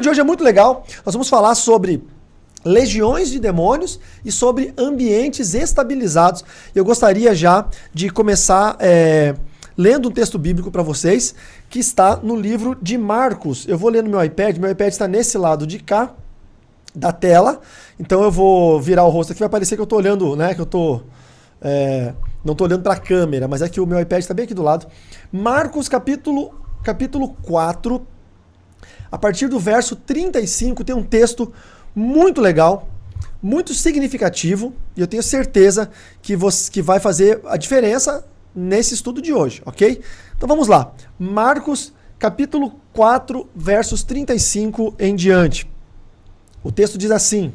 De hoje é muito legal. Nós vamos falar sobre legiões de demônios e sobre ambientes estabilizados. Eu gostaria já de começar lendo um texto bíblico para vocês que está no livro de Marcos. Eu vou ler no meu iPad está nesse lado de cá da tela, então eu vou virar o rosto aqui, vai parecer que eu estou olhando, né, que eu tô, não estou olhando para a câmera, mas é que o meu iPad está bem aqui do lado. Marcos capítulo 4, a partir do verso 35, tem um texto muito legal, muito significativo, e eu tenho certeza que vai fazer a diferença nesse estudo de hoje, ok? Então vamos lá. Marcos, capítulo 4, versos 35 em diante. O texto diz assim: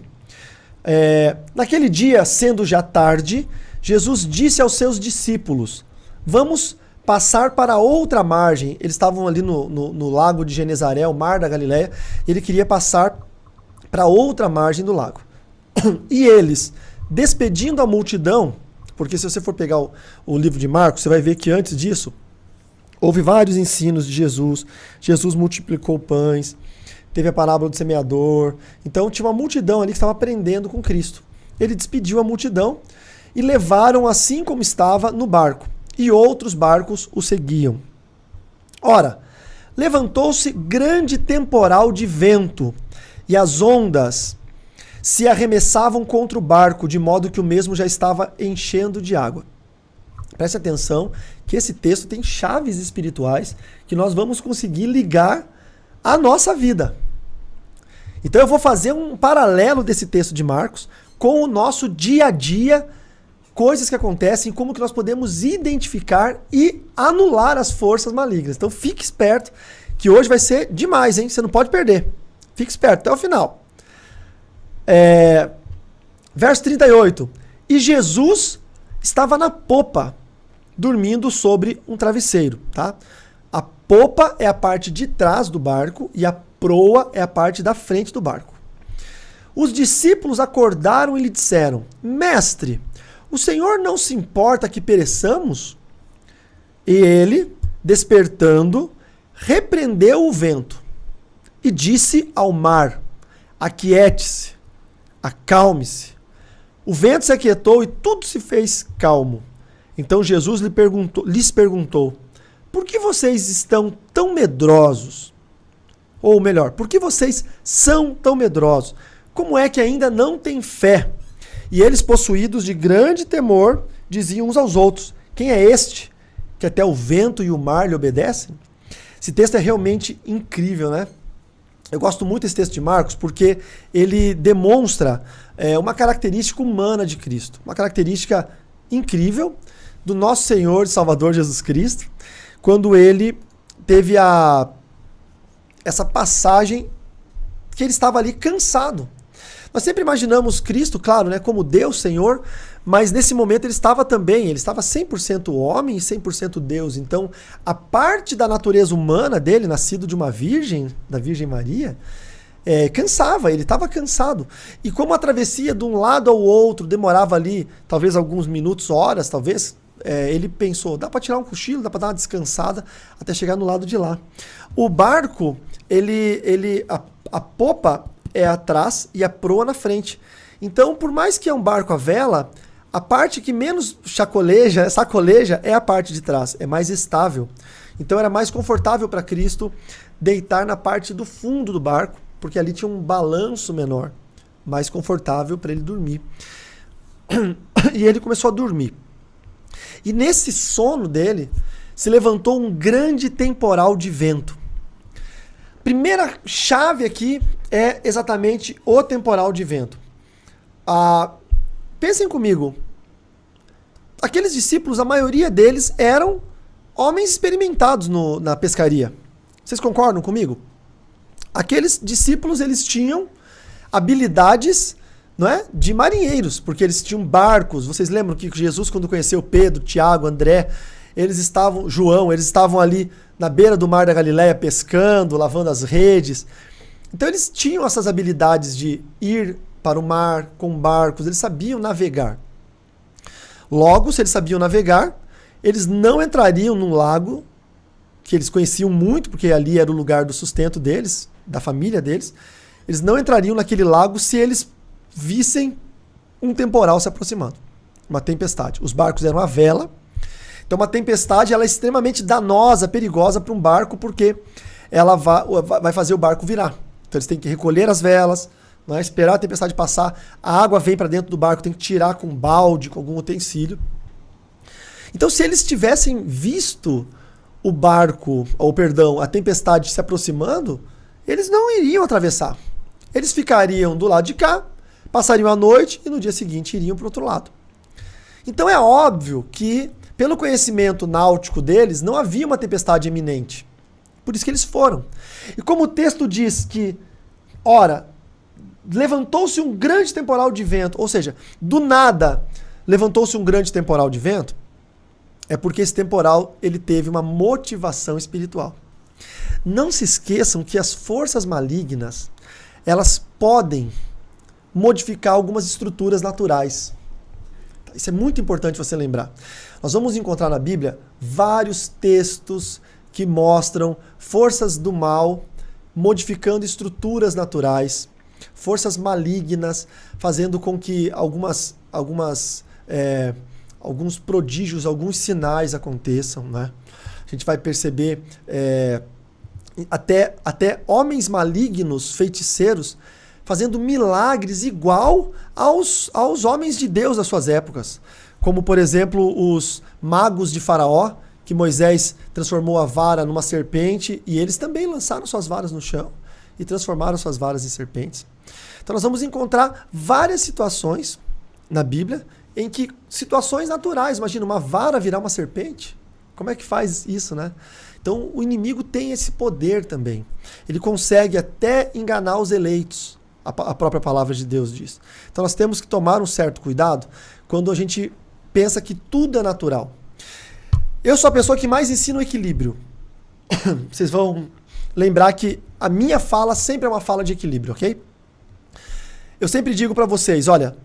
naquele dia, sendo já tarde, Jesus disse aos seus discípulos: vamos passar para outra margem. Eles estavam ali no lago de Genezaré, o mar da Galileia. Ele queria passar para outra margem do lago. E eles, despedindo a multidão, porque se você for pegar o livro de Marcos, você vai ver que antes disso, houve vários ensinos de Jesus. Jesus multiplicou pães, teve a parábola do semeador. Então tinha uma multidão ali que estava aprendendo com Cristo. Ele despediu a multidão e levaram assim como estava no barco. E outros barcos o seguiam. Ora, levantou-se grande temporal de vento, e as ondas se arremessavam contra o barco, de modo que o mesmo já estava enchendo de água. Preste atenção que esse texto tem chaves espirituais que nós vamos conseguir ligar à nossa vida. Então eu vou fazer um paralelo desse texto de Marcos com o nosso dia a dia, coisas que acontecem, como que nós podemos identificar e anular as forças malignas. Então fique esperto, que hoje vai ser demais, hein? Você não pode perder. Fique esperto até o final. Verso 38. E Jesus estava na popa, dormindo sobre um travesseiro. Tá? A popa é a parte de trás do barco e a proa é a parte da frente do barco. Os discípulos acordaram e lhe disseram: Mestre, o Senhor não se importa que pereçamos? E ele, despertando, repreendeu o vento e disse ao mar: aquiete-se, acalme-se. O vento se aquietou e tudo se fez calmo. Então Jesus lhes perguntou: por que vocês estão tão medrosos? Ou melhor, por que vocês são tão medrosos? Como é que ainda não têm fé? E eles, possuídos de grande temor, diziam uns aos outros: quem é este que até o vento e o mar lhe obedecem? Esse texto é realmente incrível, né? Eu gosto muito desse texto de Marcos porque ele demonstra uma característica humana de Cristo, uma característica incrível do nosso Senhor e Salvador Jesus Cristo, quando ele teve essa passagem que ele estava ali cansado. Nós sempre imaginamos Cristo, claro, né, como Deus, Senhor, mas nesse momento ele estava 100% homem e 100% Deus. Então, a parte da natureza humana dele, nascido de uma virgem, da Virgem Maria, cansava, ele estava cansado. E como a travessia de um lado ao outro demorava ali, talvez alguns minutos, horas, talvez, ele pensou: dá para tirar um cochilo, dá para dar uma descansada até chegar no lado de lá. O barco, a popa é atrás e a proa na frente. Então, por mais que é um barco à vela, a parte que menos sacoleja é a parte de trás, é mais estável. Então era mais confortável para Cristo deitar na parte do fundo do barco, porque ali tinha um balanço menor, mais confortável para ele dormir. E ele começou a dormir. E nesse sono dele, se levantou um grande temporal de vento. Primeira chave aqui é exatamente o temporal de vento. Pensem comigo, aqueles discípulos, a maioria deles eram homens experimentados na pescaria. Vocês concordam comigo? Aqueles discípulos, eles tinham habilidades, não é, de marinheiros, porque eles tinham barcos. Vocês lembram que Jesus, quando conheceu Pedro, Tiago, André, João, eles estavam ali na beira do mar da Galileia pescando, lavando as redes. Então eles tinham essas habilidades de ir para o mar com barcos, eles sabiam navegar. Logo, se eles sabiam navegar, eles não entrariam num lago que eles conheciam muito, porque ali era o lugar do sustento deles, da família deles, eles não entrariam naquele lago se eles vissem um temporal se aproximando, uma tempestade. Os barcos eram à vela, então uma tempestade ela é extremamente danosa, perigosa para um barco, porque ela vai fazer o barco virar. Então eles têm que recolher as velas, né, esperar a tempestade passar, a água vem para dentro do barco, tem que tirar com um balde, com algum utensílio. Então se eles tivessem visto o barco, ou perdão, a tempestade se aproximando, eles não iriam atravessar. Eles ficariam do lado de cá, passariam a noite e no dia seguinte iriam para o outro lado. Então é óbvio que, pelo conhecimento náutico deles, não havia uma tempestade iminente. Por isso que eles foram. E como o texto diz que, ora, levantou-se um grande temporal de vento, ou seja, do nada levantou-se um grande temporal de vento, é porque esse temporal ele teve uma motivação espiritual. Não se esqueçam que as forças malignas, elas podem modificar algumas estruturas naturais. Isso é muito importante você lembrar. Nós vamos encontrar na Bíblia vários textos que mostram forças do mal modificando estruturas naturais, forças malignas fazendo com que alguns prodígios, alguns sinais aconteçam, né? A gente vai perceber até homens malignos, feiticeiros, fazendo milagres igual aos homens de Deus das suas épocas. Como, por exemplo, os magos de Faraó, que Moisés transformou a vara numa serpente, e eles também lançaram suas varas no chão e transformaram suas varas em serpentes. Então nós vamos encontrar várias situações na Bíblia em que situações naturais, imagina uma vara virar uma serpente, como é que faz isso, né? Então o inimigo tem esse poder também. Ele consegue até enganar os eleitos, a própria palavra de Deus diz. Então nós temos que tomar um certo cuidado quando a gente pensa que tudo é natural. Eu sou a pessoa que mais ensina o equilíbrio. Vocês vão lembrar que a minha fala sempre é uma fala de equilíbrio, ok? Eu sempre digo para vocês, olha,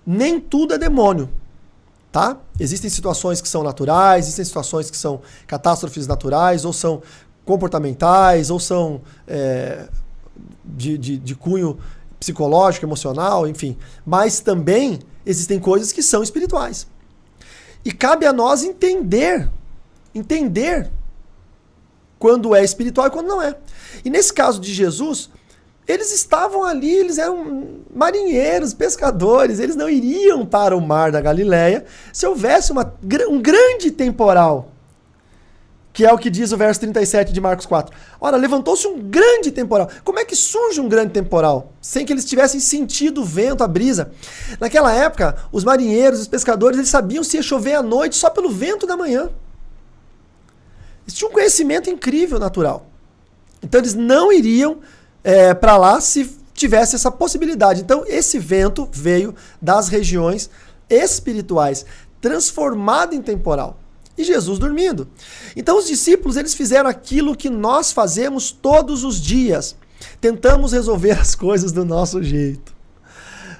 nem tudo é demônio. Tá? Existem situações que são naturais, existem situações que são catástrofes naturais, ou são comportamentais, ou são de cunho psicológico, emocional, enfim. Mas também existem coisas que são espirituais. E cabe a nós entender quando é espiritual e quando não é. E nesse caso de Jesus, eles estavam ali, eles eram marinheiros, pescadores, eles não iriam para o mar da Galileia se houvesse um grande temporal, que é o que diz o verso 37 de Marcos 4. Ora, levantou-se um grande temporal. Como é que surge um grande temporal? Sem que eles tivessem sentido o vento, a brisa. Naquela época, os marinheiros, os pescadores, eles sabiam se ia chover à noite só pelo vento da manhã. Eles tinham um conhecimento incrível, natural. Então eles não iriam para lá se tivesse essa possibilidade. Então esse vento veio das regiões espirituais, transformado em temporal. E Jesus dormindo. Então os discípulos, eles fizeram aquilo que nós fazemos todos os dias. Tentamos resolver as coisas do nosso jeito.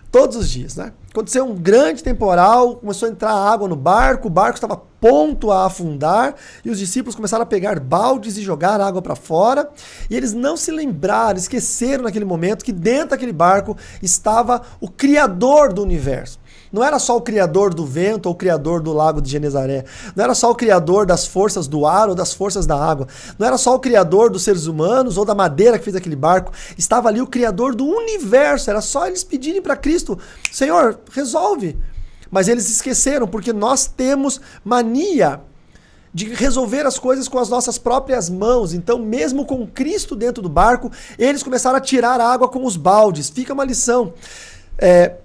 Todos os dias, né? Aconteceu um grande temporal, começou a entrar água no barco, o barco estava pronto a afundar, e os discípulos começaram a pegar baldes e jogar água para fora, e eles não se lembraram, esqueceram naquele momento que dentro daquele barco estava o Criador do universo. Não era só o criador do vento ou o criador do lago de Genezaré. Não era só o criador das forças do ar ou das forças da água. Não era só o criador dos seres humanos ou da madeira que fez aquele barco. Estava ali o criador do universo. Era só eles pedirem para Cristo, Senhor, resolve. Mas eles esqueceram, porque nós temos mania de resolver as coisas com as nossas próprias mãos. Então, mesmo com Cristo dentro do barco, eles começaram a tirar água com os baldes. Fica uma lição.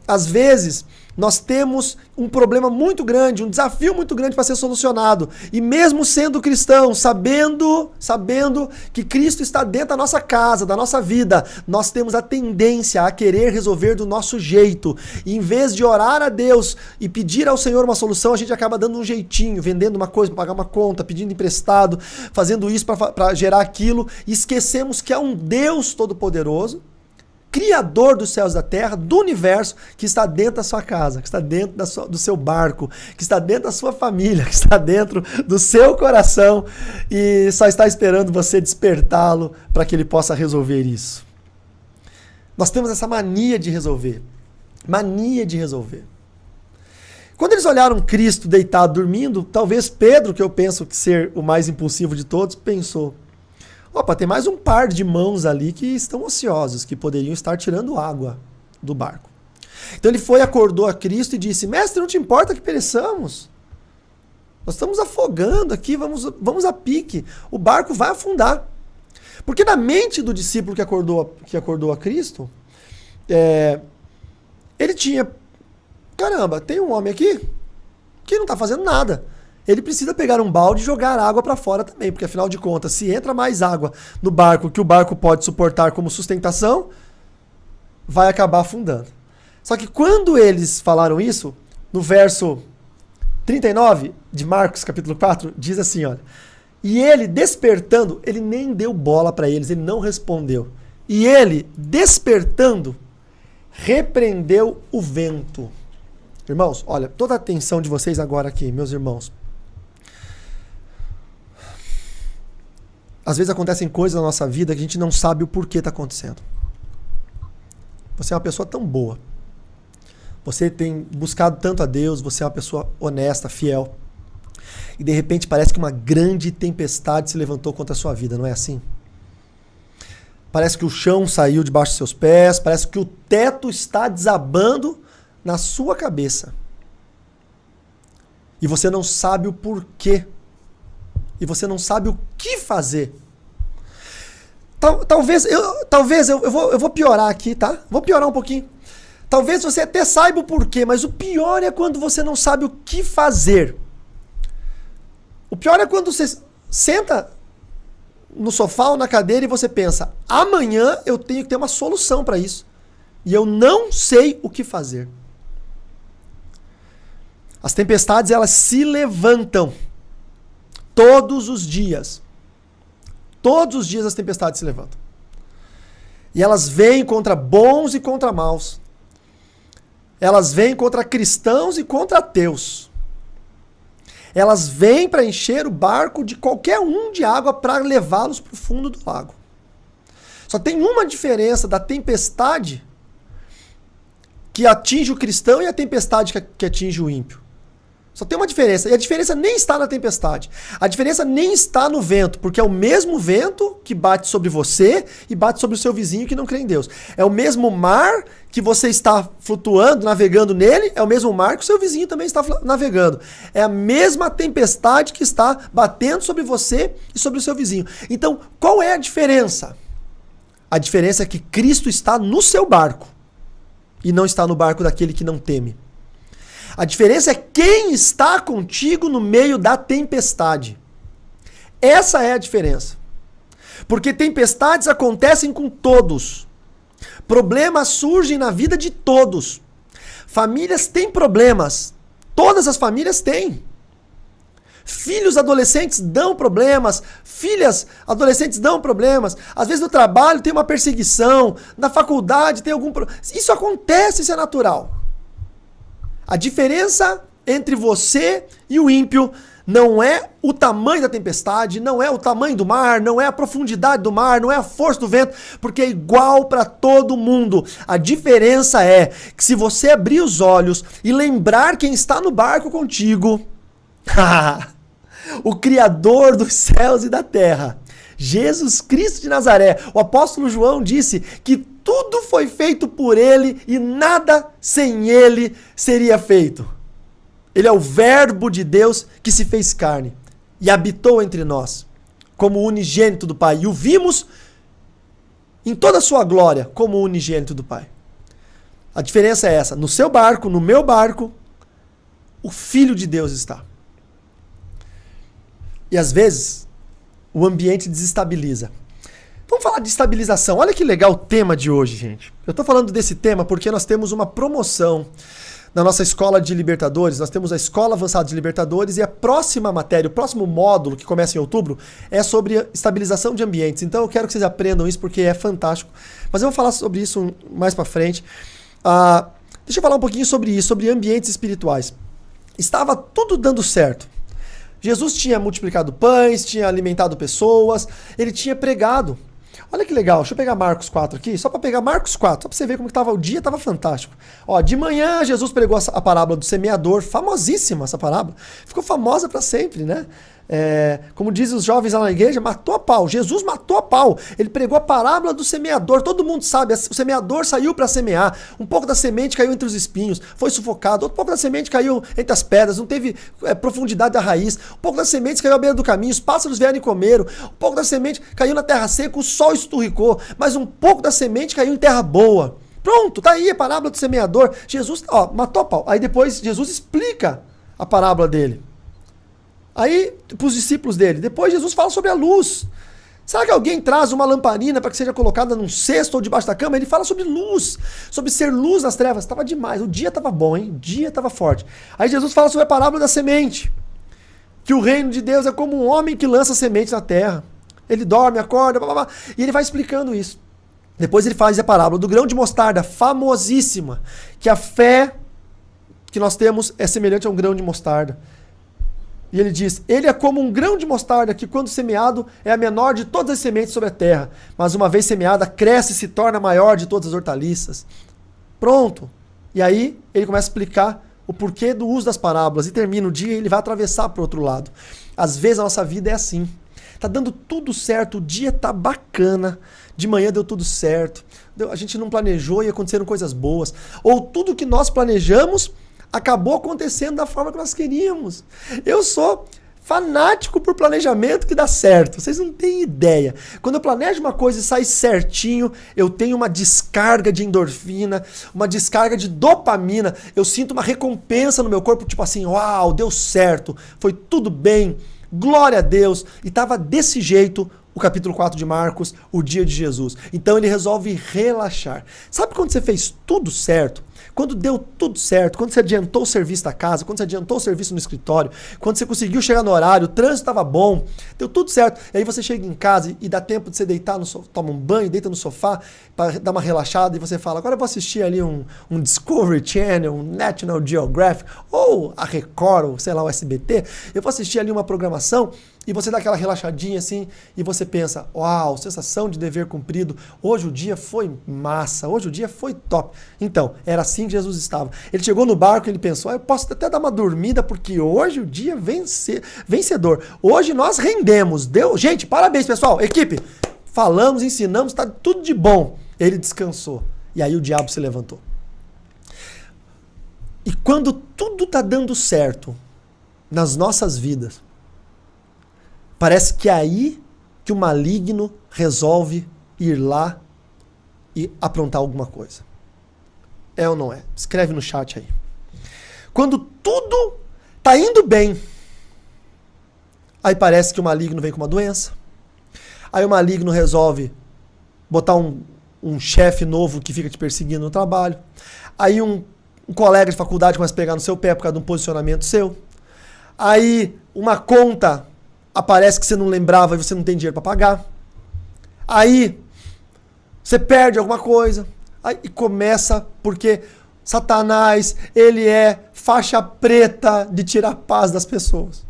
Às vezes, nós temos um problema muito grande, um desafio muito grande para ser solucionado. E mesmo sendo cristão, sabendo que Cristo está dentro da nossa casa, da nossa vida, nós temos a tendência a querer resolver do nosso jeito. E em vez de orar a Deus e pedir ao Senhor uma solução, a gente acaba dando um jeitinho, vendendo uma coisa para pagar uma conta, pedindo emprestado, fazendo isso para gerar aquilo. E esquecemos que há um Deus Todo-Poderoso Criador dos céus e da terra, do universo, que está dentro da sua casa, que está dentro do seu barco, que está dentro da sua família, que está dentro do seu coração e só está esperando você despertá-lo para que ele possa resolver isso. Nós temos essa mania de resolver. Mania de resolver. Quando eles olharam Cristo deitado, dormindo, talvez Pedro, que eu penso que ser o mais impulsivo de todos, pensou: opa, tem mais um par de mãos ali que estão ociosos, que poderiam estar tirando água do barco. Então ele foi, acordou a Cristo e disse: mestre, não te importa que pereçamos? Nós estamos afogando aqui, vamos a pique. O barco vai afundar. Porque na mente do discípulo que acordou a Cristo, ele tinha: caramba, tem um homem aqui que não está fazendo nada. Ele precisa pegar um balde e jogar água para fora também, porque afinal de contas, se entra mais água no barco que o barco pode suportar como sustentação, vai acabar afundando. Só que quando eles falaram isso, no verso 39 de Marcos, capítulo 4, diz assim, olha: e ele despertando, ele nem deu bola para eles, ele não respondeu. E ele, despertando, repreendeu o vento. Irmãos, olha, toda a atenção de vocês agora aqui, meus irmãos. Às vezes acontecem coisas na nossa vida que a gente não sabe o porquê está acontecendo. Você é uma pessoa tão boa. Você tem buscado tanto a Deus, você é uma pessoa honesta, fiel. E de repente parece que uma grande tempestade se levantou contra a sua vida, não é assim? Parece que o chão saiu debaixo dos seus pés, parece que o teto está desabando na sua cabeça. E você não sabe o porquê. E você não sabe o que fazer. Talvez eu vou piorar aqui, tá? Vou piorar um pouquinho. Talvez você até saiba o porquê, mas o pior é quando você não sabe o que fazer. O pior é quando você senta no sofá ou na cadeira e você pensa: amanhã eu tenho que ter uma solução para isso. E eu não sei o que fazer. As tempestades, elas se levantam. Todos os dias. Todos os dias as tempestades se levantam. E elas vêm contra bons e contra maus. Elas vêm contra cristãos e contra ateus. Elas vêm para encher o barco de qualquer um de água para levá-los para o fundo do lago. Só tem uma diferença da tempestade que atinge o cristão e a tempestade que atinge o ímpio. Só tem uma diferença. E a diferença nem está na tempestade. A diferença nem está no vento, porque é o mesmo vento que bate sobre você e bate sobre o seu vizinho que não crê em Deus. É o mesmo mar que você está flutuando, navegando nele, é o mesmo mar que o seu vizinho também está navegando. É a mesma tempestade que está batendo sobre você e sobre o seu vizinho. Então, qual é a diferença? A diferença é que Cristo está no seu barco e não está no barco daquele que não teme. A diferença é quem está contigo no meio da tempestade. Essa é a diferença. Porque tempestades acontecem com todos. Problemas surgem na vida de todos. Famílias têm problemas. Todas as famílias têm. Filhos adolescentes dão problemas. Filhas adolescentes dão problemas. Às vezes no trabalho tem uma perseguição. Na faculdade tem algum problema. Isso acontece, isso é natural. A diferença entre você e o ímpio não é o tamanho da tempestade, não é o tamanho do mar, não é a profundidade do mar, não é a força do vento, porque é igual para todo mundo. A diferença é que se você abrir os olhos e lembrar quem está no barco contigo, o Criador dos céus e da terra, Jesus Cristo de Nazaré, o apóstolo João disse que tudo foi feito por ele e nada sem ele seria feito. Ele é o Verbo de Deus que se fez carne e habitou entre nós como unigênito do Pai. E o vimos em toda a sua glória como unigênito do Pai. A diferença é essa. No seu barco, no meu barco, o Filho de Deus está. E às vezes o ambiente desestabiliza. Vamos falar de estabilização. Olha que legal o tema de hoje, gente. Eu estou falando desse tema porque nós temos uma promoção na nossa escola de Libertadores, nós temos a Escola Avançada de Libertadores e a próxima matéria, o próximo módulo, que começa em outubro, é sobre estabilização de ambientes. Então eu quero que vocês aprendam isso porque é fantástico. Mas eu vou falar sobre isso mais pra frente. Deixa eu falar um pouquinho sobre isso, sobre ambientes espirituais. Estava tudo dando certo. Jesus tinha multiplicado pães, tinha alimentado pessoas, ele tinha pregado. Olha que legal, deixa eu pegar Marcos 4 aqui, só para pegar Marcos 4, só para você ver como que tava o dia, tava fantástico. Ó, de manhã Jesus pregou a parábola do semeador, famosíssima essa parábola, ficou famosa para sempre, né? Como dizem os jovens lá na igreja, matou a pau. Jesus matou a pau. Ele pregou a parábola do semeador. Todo mundo sabe, o semeador saiu para semear. Um pouco da semente caiu entre os espinhos, foi sufocado. Outro pouco da semente caiu entre as pedras, não teve profundidade da raiz. Um pouco da semente caiu à beira do caminho, os pássaros vieram e comeram. Um pouco da semente caiu na terra seca, o sol esturricou. Mas um pouco da semente caiu em terra boa. Pronto, tá aí a parábola do semeador. Jesus, matou a pau. Aí depois Jesus explica a parábola dele. Aí, para os discípulos dele, depois Jesus fala sobre a luz. Será que alguém traz uma lamparina para que seja colocada num cesto ou debaixo da cama? Ele fala sobre luz, sobre ser luz nas trevas. Estava demais, o dia estava bom, hein? O dia estava forte. Aí Jesus fala sobre a parábola da semente, que o reino de Deus é como um homem que lança semente na terra. Ele dorme, acorda, blá, blá, blá, e ele vai explicando isso. Depois ele faz a parábola do grão de mostarda, famosíssima, que a fé que nós temos é semelhante a um grão de mostarda. E ele diz, ele é como um grão de mostarda que quando semeado é a menor de todas as sementes sobre a terra, mas uma vez semeada cresce e se torna a maior de todas as hortaliças. Pronto. E aí ele começa a explicar o porquê do uso das parábolas e termina o dia e ele vai atravessar para o outro lado. Às vezes a nossa vida é assim. Tá dando tudo certo, o dia tá bacana, de manhã deu tudo certo, a gente não planejou e aconteceram coisas boas. Ou tudo que nós planejamos acabou acontecendo da forma que nós queríamos. Eu sou fanático por planejamento que dá certo. Vocês não têm ideia. Quando eu planejo uma coisa e sai certinho, eu tenho uma descarga de endorfina, uma descarga de dopamina. Eu sinto uma recompensa no meu corpo, tipo assim, uau, deu certo, foi tudo bem, glória a Deus. E estava desse jeito o capítulo 4 de Marcos, o dia de Jesus. Então ele resolve relaxar. Sabe quando você fez tudo certo? Quando deu tudo certo, quando você adiantou o serviço da casa, quando você adiantou o serviço no escritório, quando você conseguiu chegar no horário, o trânsito estava bom, deu tudo certo. E aí você chega em casa e dá tempo de você deitar no sofá, toma um banho, deita no sofá para dar uma relaxada e você fala, agora eu vou assistir ali um Discovery Channel, um National Geographic, ou a Record, ou sei lá, o SBT. Eu vou assistir ali uma programação e você dá aquela relaxadinha assim e você pensa, uau, sensação de dever cumprido, hoje o dia foi massa, hoje o dia foi top. Então, era assim que Jesus estava. Ele chegou no barco e ele pensou, eu posso até dar uma dormida porque hoje o dia vencedor. Hoje nós rendemos. Gente, parabéns pessoal, equipe, falamos, ensinamos, tá tudo de bom. Ele descansou e aí o diabo se levantou. E quando tudo tá dando certo nas nossas vidas, parece que é aí que o maligno resolve ir lá e aprontar alguma coisa. É ou não é? Escreve no chat aí. Quando tudo tá indo bem, aí parece que o maligno vem com uma doença. Aí o maligno resolve botar um chefe novo que fica te perseguindo no trabalho. Aí um colega de faculdade começa a pegar no seu pé por causa de um posicionamento seu. Aí uma conta aparece que você não lembrava e você não tem dinheiro para pagar. Aí você perde alguma coisa. Aí começa porque Satanás, ele é faixa preta de tirar a paz das pessoas.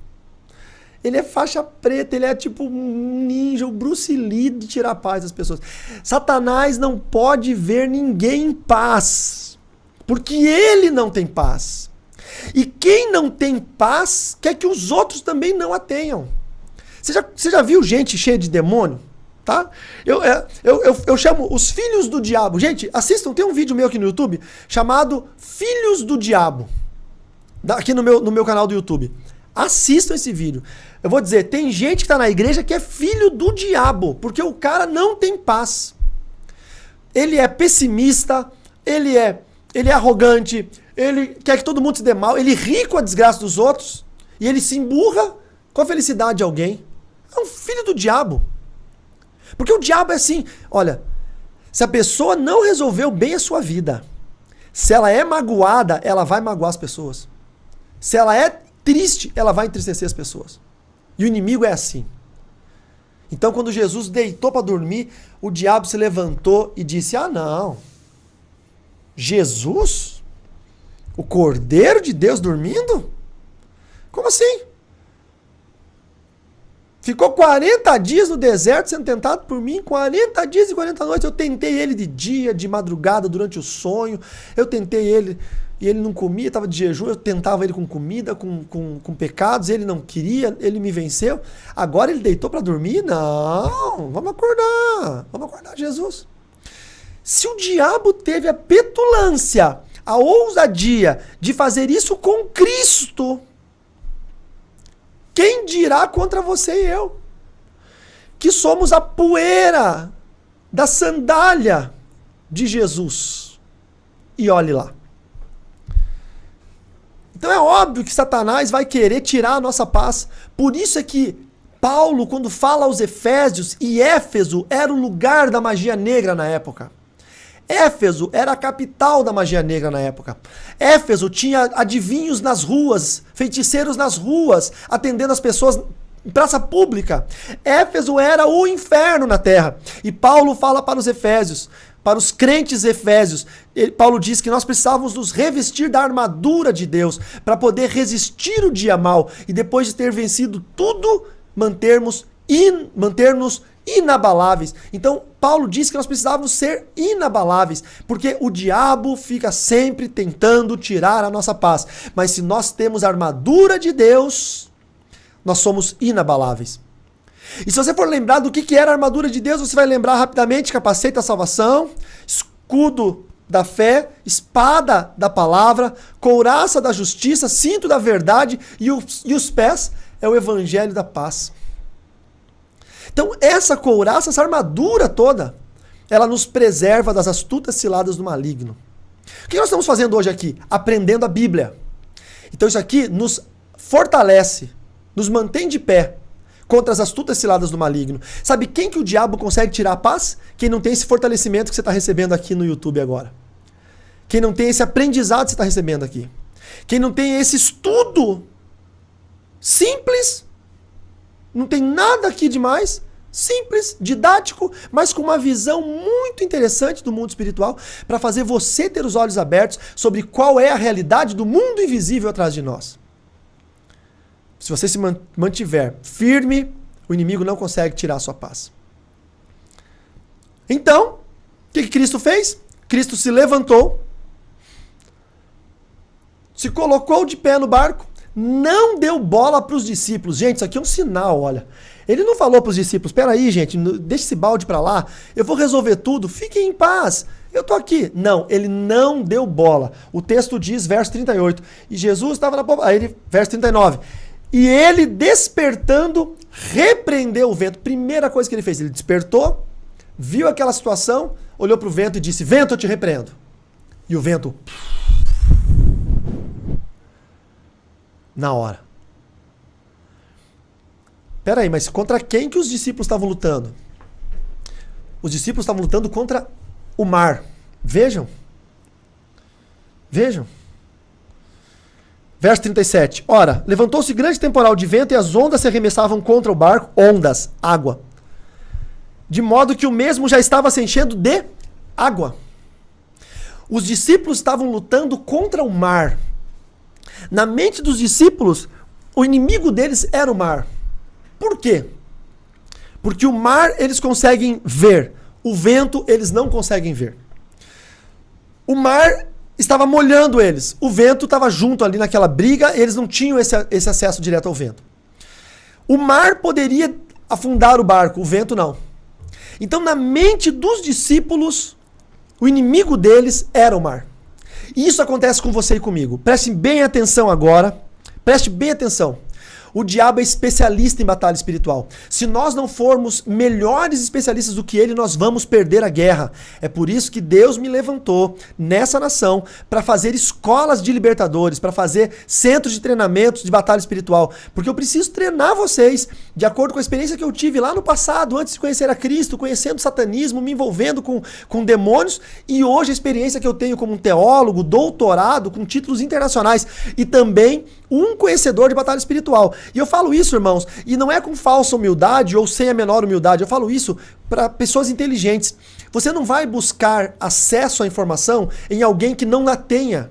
Ele é faixa preta, ele é tipo um ninja, o Bruce Lee de tirar a paz das pessoas. Satanás não pode ver ninguém em paz, porque ele não tem paz. E quem não tem paz quer que os outros também não a tenham. Você já viu gente cheia de demônio? Tá? Eu chamo os filhos do diabo. Gente, assistam, tem um vídeo meu aqui no YouTube chamado Filhos do Diabo. Aqui no meu canal do YouTube. Assistam esse vídeo. Eu vou dizer, tem gente que está na igreja que é filho do diabo, porque o cara não tem paz. Ele é pessimista, ele é arrogante, ele quer que todo mundo se dê mal, ele ri com a desgraça dos outros e ele se emburra com a felicidade de alguém. É um filho do diabo. Porque o diabo é assim, olha, se a pessoa não resolveu bem a sua vida, Se ela é magoada, ela vai magoar as pessoas. Se ela é triste, ela vai entristecer as pessoas. E o inimigo é assim. Então, quando Jesus deitou para dormir, o diabo se levantou e disse: ah, não. Jesus? O Cordeiro de Deus dormindo? Como assim? Ficou 40 dias no deserto sendo tentado por mim, 40 dias e 40 noites. Eu tentei ele de dia, de madrugada, durante o sonho. Eu tentei ele e ele não comia, estava de jejum. Eu tentava ele com comida, com pecados. Ele não queria, ele me venceu. Agora ele deitou para dormir? Não, vamos acordar Jesus. Se o diabo teve a petulância, a ousadia de fazer isso com Cristo, quem dirá contra você e eu? Que somos a poeira da sandália de Jesus. E olhe lá. Então é óbvio que Satanás vai querer tirar a nossa paz. Por isso é que Paulo, quando fala aos Efésios, e Éfeso era o lugar da magia negra na época. Éfeso era a capital da magia negra na época. Éfeso tinha adivinhos nas ruas, feiticeiros nas ruas, atendendo as pessoas em praça pública. Éfeso era o inferno na terra. E Paulo fala para os Efésios, para os crentes efésios, Paulo diz que nós precisávamos nos revestir da armadura de Deus para poder resistir o dia mau e depois de ter vencido tudo, manter-nos inabaláveis. Então, Paulo diz que nós precisávamos ser inabaláveis, porque o diabo fica sempre tentando tirar a nossa paz. Mas se nós temos a armadura de Deus, nós somos inabaláveis. E se você for lembrar do que era a armadura de Deus, você vai lembrar rapidamente: capacete da salvação, escudo da fé, espada da palavra, couraça da justiça, cinto da verdade e os pés é o evangelho da paz. Então essa couraça, essa armadura toda, ela nos preserva das astutas ciladas do maligno. O que nós estamos fazendo hoje aqui? Aprendendo a Bíblia. Então isso aqui nos fortalece, nos mantém de pé contra as astutas ciladas do maligno. Sabe quem que o diabo consegue tirar a paz? Quem não tem esse fortalecimento que você está recebendo aqui no YouTube agora. Quem não tem esse aprendizado que você está recebendo aqui. Quem não tem esse estudo simples, não tem nada aqui demais, simples, didático, mas com uma visão muito interessante do mundo espiritual para fazer você ter os olhos abertos sobre qual é a realidade do mundo invisível atrás de nós. Se você se mantiver firme, o inimigo não consegue tirar a sua paz. Então, o que Cristo fez? Cristo se levantou, se colocou de pé no barco, não deu bola para os discípulos. Gente, isso aqui é um sinal, olha. Ele não falou para os discípulos: espera aí, gente, deixa esse balde para lá, eu vou resolver tudo, fiquem em paz, eu tô aqui. Não, ele não deu bola. O texto diz, verso 38, e Jesus estava na popa, verso 39, e ele despertando, repreendeu o vento. Primeira coisa que ele fez, ele despertou, viu aquela situação, olhou para o vento e disse: vento, eu te repreendo. E o vento, na hora. Peraí, mas contra quem que os discípulos estavam lutando? Os discípulos estavam lutando contra o mar. Vejam. Vejam. Verso 37. Ora, levantou-se grande temporal de vento e as ondas se arremessavam contra o barco. Ondas, água. De modo que o mesmo já estava se enchendo de água. Os discípulos estavam lutando contra o mar. Na mente dos discípulos, o inimigo deles era o mar. Por quê? Porque o mar eles conseguem ver, o vento eles não conseguem ver. O mar estava molhando eles, o vento estava junto ali naquela briga, eles não tinham esse acesso direto ao vento. O mar poderia afundar o barco, o vento não. Então, na mente dos discípulos, o inimigo deles era o mar. E isso acontece com você e comigo. Preste bem atenção agora. Preste bem atenção. O diabo é especialista em batalha espiritual. Se nós não formos melhores especialistas do que ele, nós vamos perder a guerra. É por isso que Deus me levantou nessa nação para fazer escolas de libertadores, para fazer centros de treinamentos de batalha espiritual. Porque eu preciso treinar vocês de acordo com a experiência que eu tive lá no passado, antes de conhecer a Cristo, conhecendo o satanismo, me envolvendo com demônios, e hoje a experiência que eu tenho como um teólogo, doutorado, com títulos internacionais, e também um conhecedor de batalha espiritual. E eu falo isso, irmãos, e não é com falsa humildade ou sem a menor humildade, eu falo isso para pessoas inteligentes. Você não vai buscar acesso à informação em alguém que não a tenha.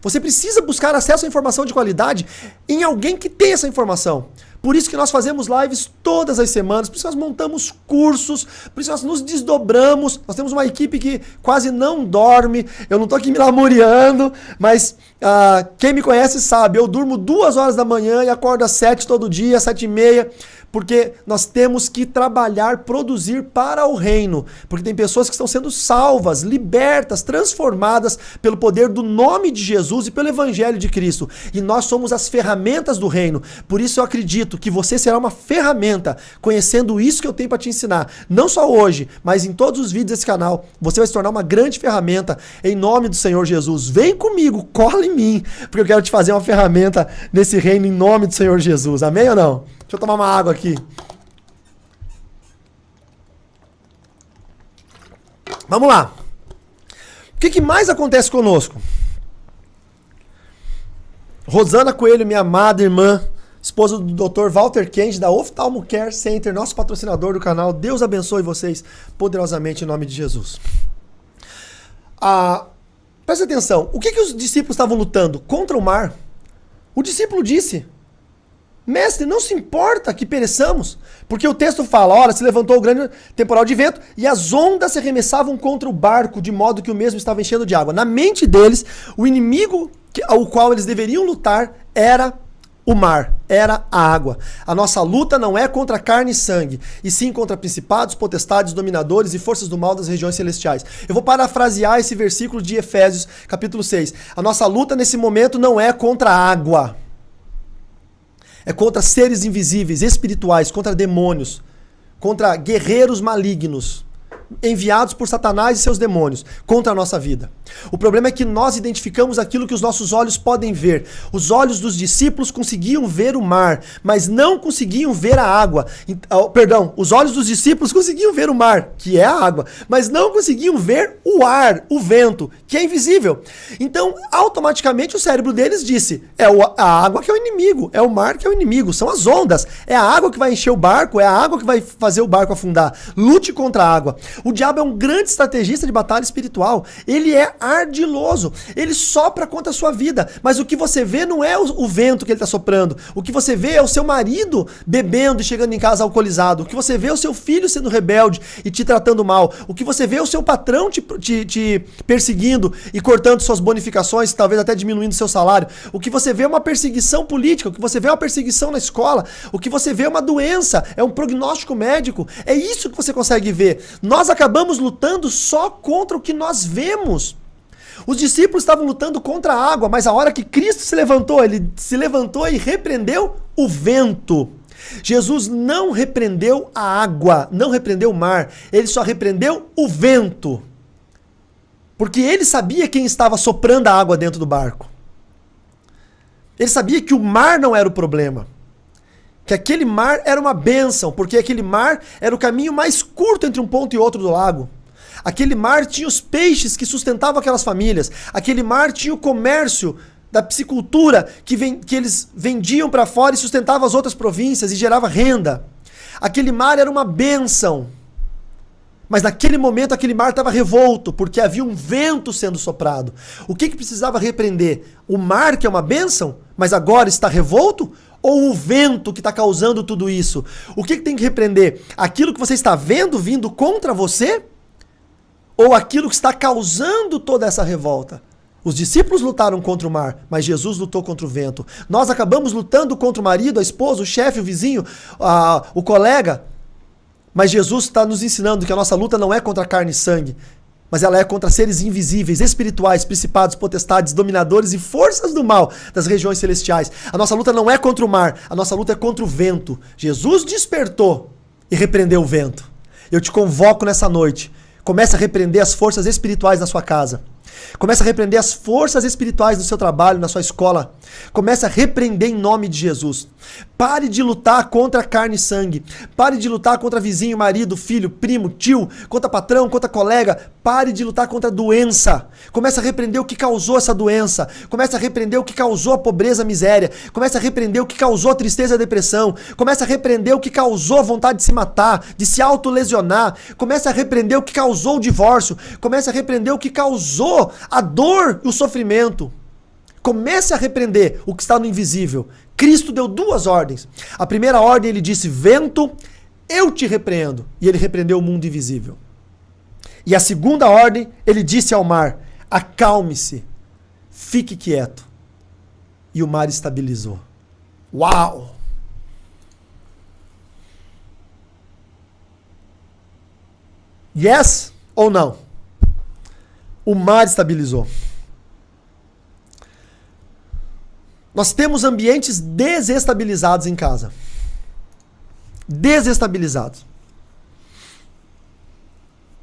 Você precisa buscar acesso à informação de qualidade em alguém que tem essa informação. Por isso que nós fazemos lives todas as semanas, por isso que nós montamos cursos, por isso que nós nos desdobramos. Nós temos uma equipe que quase não dorme. Eu não estou aqui me lamuriando, mas quem me conhece sabe, eu durmo 2 horas da manhã e acordo às 7 todo dia, 7h30, porque nós temos que trabalhar, produzir para o reino. Porque tem pessoas que estão sendo salvas, libertas, transformadas pelo poder do nome de Jesus e pelo evangelho de Cristo. E nós somos as ferramentas do reino. Por isso eu acredito que você será uma ferramenta, conhecendo isso que eu tenho para te ensinar. Não só hoje, mas em todos os vídeos desse canal. Você vai se tornar uma grande ferramenta em nome do Senhor Jesus. Vem comigo, cola em mim, porque eu quero te fazer uma ferramenta nesse reino em nome do Senhor Jesus. Amém ou não? Deixa eu tomar uma água aqui. Vamos lá. O que mais acontece conosco? Rosana Coelho, minha amada irmã, esposa do Dr. Walter Kend, da Oftalmo Care Center, nosso patrocinador do canal. Deus abençoe vocês poderosamente em nome de Jesus. Presta atenção. O que os discípulos estavam lutando? Contra o mar. O discípulo disse: Mestre, não se importa que pereçamos, porque o texto fala, ora, se levantou o grande temporal de vento e as ondas se arremessavam contra o barco, de modo que o mesmo estava enchendo de água. Na mente deles, o inimigo ao qual eles deveriam lutar era o mar, era a água. A nossa luta não é contra carne e sangue, e sim contra principados, potestades, dominadores e forças do mal das regiões celestiais. Eu vou parafrasear esse versículo de Efésios, capítulo 6. A nossa luta nesse momento não é contra a água. É contra seres invisíveis, espirituais, contra demônios, contra guerreiros malignos, enviados por Satanás e seus demônios, contra a nossa vida. O problema é que nós identificamos aquilo que os nossos olhos podem ver. Os olhos dos discípulos conseguiam ver o mar, mas não conseguiam ver a água. Perdão, os olhos dos discípulos conseguiam ver o mar, que é a água, mas não conseguiam ver o ar, o vento, que é invisível. Então, automaticamente o cérebro deles disse, a água que é o inimigo, é o mar que é o inimigo, são as ondas, é a água que vai encher o barco, é a água que vai fazer o barco afundar. Lute contra a água. O diabo é um grande estrategista de batalha espiritual. Ele é ardiloso. Ele sopra contra a sua vida. Mas o que você vê não é o vento que ele está soprando. O que você vê é o seu marido bebendo e chegando em casa alcoolizado. O que você vê é o seu filho sendo rebelde e te tratando mal. O que você vê é o seu patrão te perseguindo e cortando suas bonificações, talvez até diminuindo seu salário. O que você vê é uma perseguição política. O que você vê é uma perseguição na escola. O que você vê é uma doença. É um prognóstico médico. É isso que você consegue ver. Nós acabamos lutando só contra o que nós vemos. Os discípulos estavam lutando contra a água, mas a hora que Cristo se levantou, ele se levantou e repreendeu o vento. Jesus não repreendeu a água, não repreendeu o mar, ele só repreendeu o vento. Porque ele sabia quem estava soprando a água dentro do barco. Ele sabia que o mar não era o problema. Que aquele mar era uma bênção, porque aquele mar era o caminho mais curto entre um ponto e outro do lago. Aquele mar tinha os peixes que sustentavam aquelas famílias. Aquele mar tinha o comércio da piscicultura que eles vendiam para fora e sustentavam as outras províncias e gerava renda. Aquele mar era uma bênção. Mas naquele momento aquele mar estava revolto, porque havia um vento sendo soprado. O que precisava repreender? O mar, que é uma bênção, mas agora está revolto? Ou o vento que está causando tudo isso? O que tem que repreender? Aquilo que você está vendo vindo contra você? Ou aquilo que está causando toda essa revolta? Os discípulos lutaram contra o mar, mas Jesus lutou contra o vento. Nós acabamos lutando contra o marido, a esposa, o chefe, o vizinho, o colega. Mas Jesus está nos ensinando que a nossa luta não é contra carne e sangue, mas ela é contra seres invisíveis, espirituais, principados, potestades, dominadores e forças do mal das regiões celestiais. A nossa luta não é contra o mar, a nossa luta é contra o vento. Jesus despertou e repreendeu o vento. Eu te convoco nessa noite. Comece a repreender as forças espirituais na sua casa. Comece a repreender as forças espirituais no seu trabalho, na sua escola. Comece a repreender em nome de Jesus. Pare de lutar contra carne e sangue. Pare de lutar contra vizinho, marido, filho, primo, tio, contra patrão, contra colega. Pare de lutar contra a doença. Comece a repreender o que causou essa doença. Comece a repreender o que causou a pobreza, a miséria. Comece a repreender o que causou a tristeza e a depressão. Comece a repreender o que causou a vontade de se matar, de se autolesionar. Comece a repreender o que causou o divórcio. Comece a repreender o que causou a dor e o sofrimento. Comece a repreender o que está no invisível. Cristo deu 2 ordens. A primeira ordem, ele disse: vento, eu te repreendo. E ele repreendeu o mundo invisível. E a segunda ordem, ele disse ao mar: acalme-se, fique quieto. E o mar estabilizou. Uau! Yes ou não? O mar estabilizou. Nós temos ambientes desestabilizados em casa. Desestabilizados.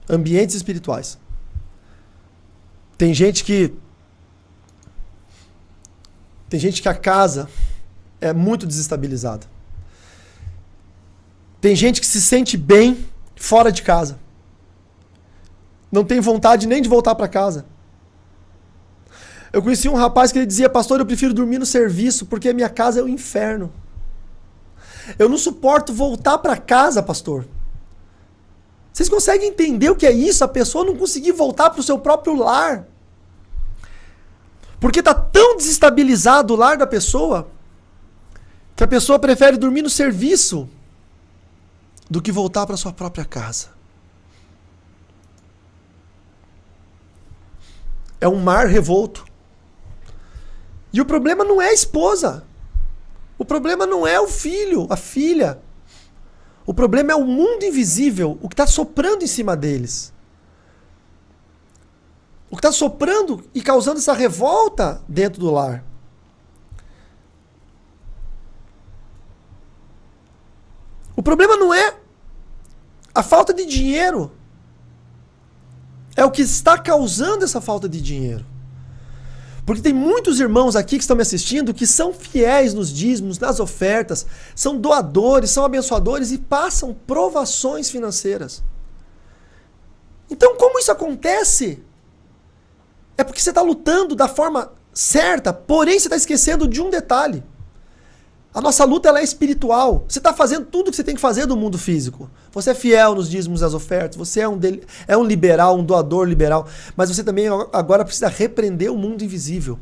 Ambientes espirituais. Tem gente que a casa é muito desestabilizada. Tem gente que se sente bem fora de casa. Não tem vontade nem de voltar para casa. Eu conheci um rapaz que ele dizia: pastor, eu prefiro dormir no serviço porque a minha casa é o inferno. Eu não suporto voltar para casa, pastor. Vocês conseguem entender o que é isso? A pessoa não conseguir voltar para o seu próprio lar. Porque está tão desestabilizado o lar da pessoa que a pessoa prefere dormir no serviço do que voltar para sua própria casa. É um mar revolto. E o problema não é a esposa. O problema não é o filho, a filha. O problema é o mundo invisível, o que está soprando em cima deles. O que está soprando e causando essa revolta dentro do lar. O problema não é a falta de dinheiro. É o que está causando essa falta de dinheiro. Porque tem muitos irmãos aqui que estão me assistindo que são fiéis nos dízimos, nas ofertas, são doadores, são abençoadores e passam provações financeiras. Então, como isso acontece? É porque você está lutando da forma certa, porém você está esquecendo de um detalhe. A nossa luta ela é espiritual. Você está fazendo tudo o que você tem que fazer do mundo físico. Você é fiel nos dízimos e nas ofertas. Você é um liberal, um doador liberal. Mas você também agora precisa repreender o mundo invisível.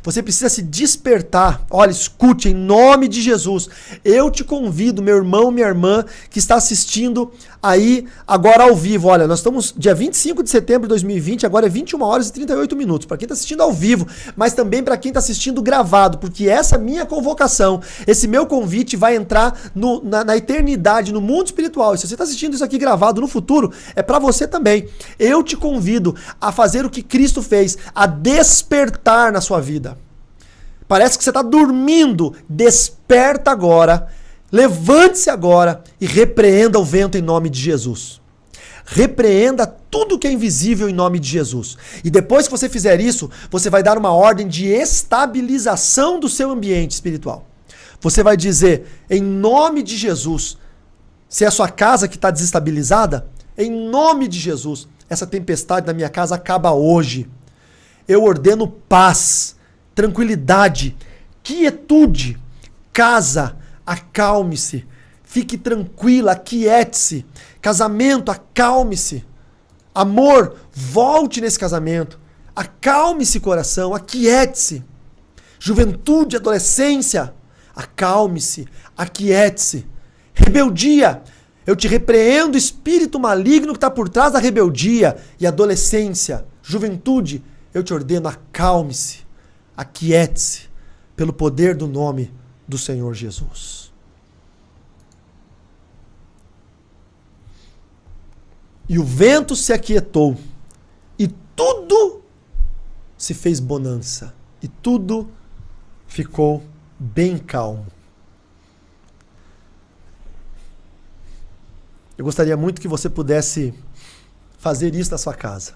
Você precisa se despertar. Olha, escute, em nome de Jesus. Eu te convido, meu irmão, minha irmã, que está assistindo aí agora ao vivo. Olha, nós estamos dia 25 de setembro de 2020, agora é 21 horas e 38 minutos. Para quem está assistindo ao vivo, mas também para quem está assistindo gravado, porque essa minha convocação, esse meu convite vai entrar na eternidade, no mundo espiritual. E se você está assistindo isso aqui gravado no futuro, é para você também. Eu te convido a fazer o que Cristo fez, a despertar na sua vida. Parece que você está dormindo. Desperta agora. Levante-se agora e repreenda o vento em nome de Jesus. Repreenda tudo que é invisível em nome de Jesus. E depois que você fizer isso, você vai dar uma ordem de estabilização do seu ambiente espiritual. Você vai dizer, em nome de Jesus, se é a sua casa que está desestabilizada, em nome de Jesus, essa tempestade na minha casa acaba hoje. Eu ordeno paz, tranquilidade, quietude. Casa, acalme-se. Fique tranquila, aquiete-se. Casamento, acalme-se. Amor, volte nesse casamento. Acalme-se, coração, aquiete-se. Juventude, adolescência, acalme-se, aquiete-se. Rebeldia, eu te repreendo o espírito maligno que está por trás da rebeldia. E adolescência, juventude, eu te ordeno, acalme-se, aquiete-se, pelo poder do nome do Senhor Jesus. E o vento se aquietou, tudo se fez bonança. E tudo ficou bem calmo. Eu gostaria muito que você pudesse fazer isso na sua casa.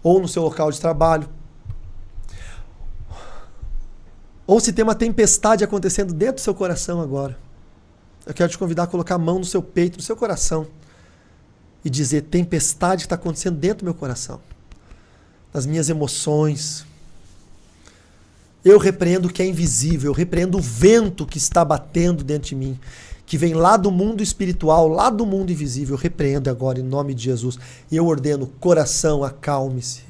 Ou no seu local de trabalho. Ou se tem uma tempestade acontecendo dentro do seu coração agora. Eu quero te convidar a colocar a mão no seu peito, no seu coração. E dizer, tempestade que está acontecendo dentro do meu coração. Nas minhas emoções. Eu repreendo o que é invisível. Eu repreendo o vento que está batendo dentro de mim. Que vem lá do mundo espiritual, lá do mundo invisível. Eu repreendo agora em nome de Jesus. E eu ordeno, coração, acalme-se.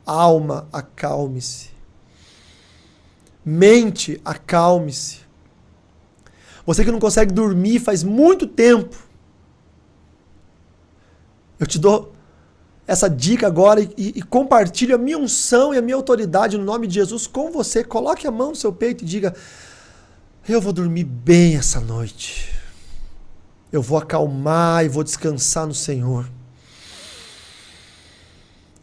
Alma, acalme-se. Mente, acalme-se. Você que não consegue dormir faz muito tempo. Eu te dou essa dica agora e compartilho a minha unção e a minha autoridade no nome de Jesus com você. Coloque a mão no seu peito e diga, eu vou dormir bem essa noite. Eu vou acalmar e vou descansar no Senhor.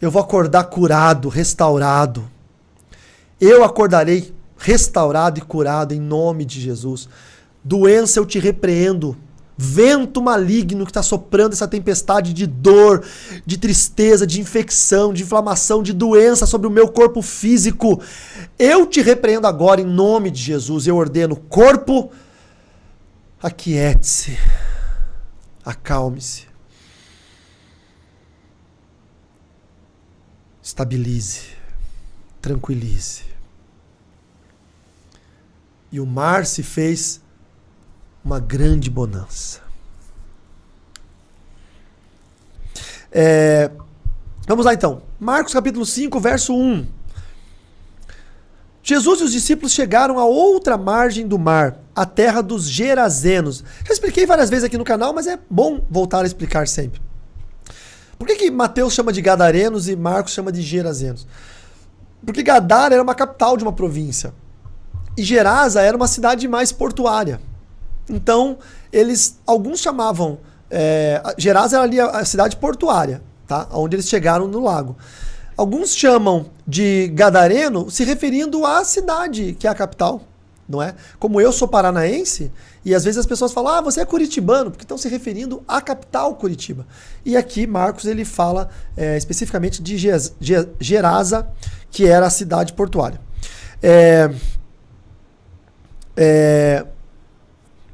Eu vou acordar curado, restaurado. Eu acordarei restaurado e curado em nome de Jesus. Doença, eu te repreendo. Vento maligno que está soprando essa tempestade de dor, de tristeza, de infecção, de inflamação, de doença sobre o meu corpo físico. Eu te repreendo agora em nome de Jesus. Eu ordeno, corpo, aquiete-se, acalme-se, estabilize, tranquilize. E o mar se fez uma grande bonança. Vamos lá então. Marcos capítulo 5, verso 1. Jesus e os discípulos chegaram a outra margem do mar, a terra dos Gerazenos. Já expliquei várias vezes aqui no canal, mas é bom voltar a explicar sempre. Por que Mateus chama de Gadarenos e Marcos chama de Gerazenos? Porque Gadara era uma capital de uma província. E Gerasa era uma cidade mais portuária. Então, alguns chamavam, Gerasa era ali a cidade portuária, tá? Onde eles chegaram no lago. Alguns chamam de Gadareno se referindo à cidade, que é a capital, não é? Como eu sou paranaense, e às vezes as pessoas falam, você é curitibano, porque estão se referindo à capital Curitiba. E aqui Marcos ele fala especificamente de Gerasa, que era a cidade portuária.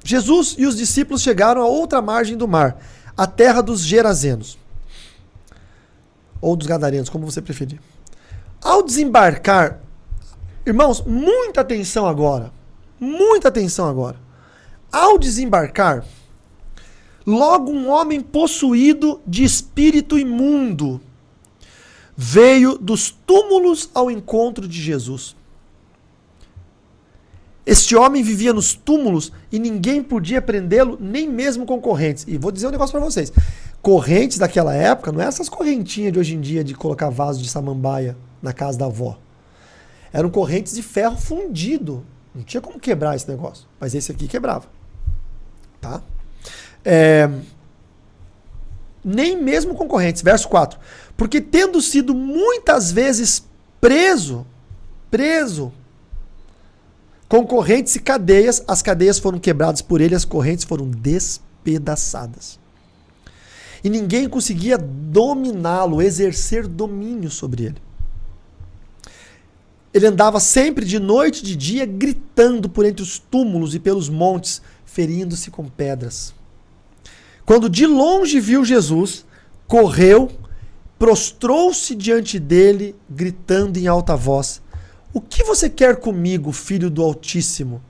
Jesus e os discípulos chegaram a outra margem do mar, a terra dos Gerazenos. Ou dos Gadarenos, como você preferir. Ao desembarcar, irmãos, muita atenção agora. Muita atenção agora. Ao desembarcar, logo um homem possuído de espírito imundo veio dos túmulos ao encontro de Jesus. Este homem vivia nos túmulos e ninguém podia prendê-lo, nem mesmo com correntes. E vou dizer um negócio para vocês. Correntes daquela época, não é essas correntinhas de hoje em dia de colocar vaso de samambaia na casa da avó. Eram correntes de ferro fundido. Não tinha como quebrar esse negócio. Mas esse aqui quebrava. Tá? Nem mesmo com correntes. Verso 4. Porque tendo sido muitas vezes preso com correntes e cadeias, as cadeias foram quebradas por ele, as correntes foram despedaçadas. E ninguém conseguia dominá-lo, exercer domínio sobre ele. Ele andava sempre de noite e de dia, gritando por entre os túmulos e pelos montes, ferindo-se com pedras. Quando de longe viu Jesus, correu, prostrou-se diante dele, gritando em alta voz, o que você quer comigo, filho do Altíssimo?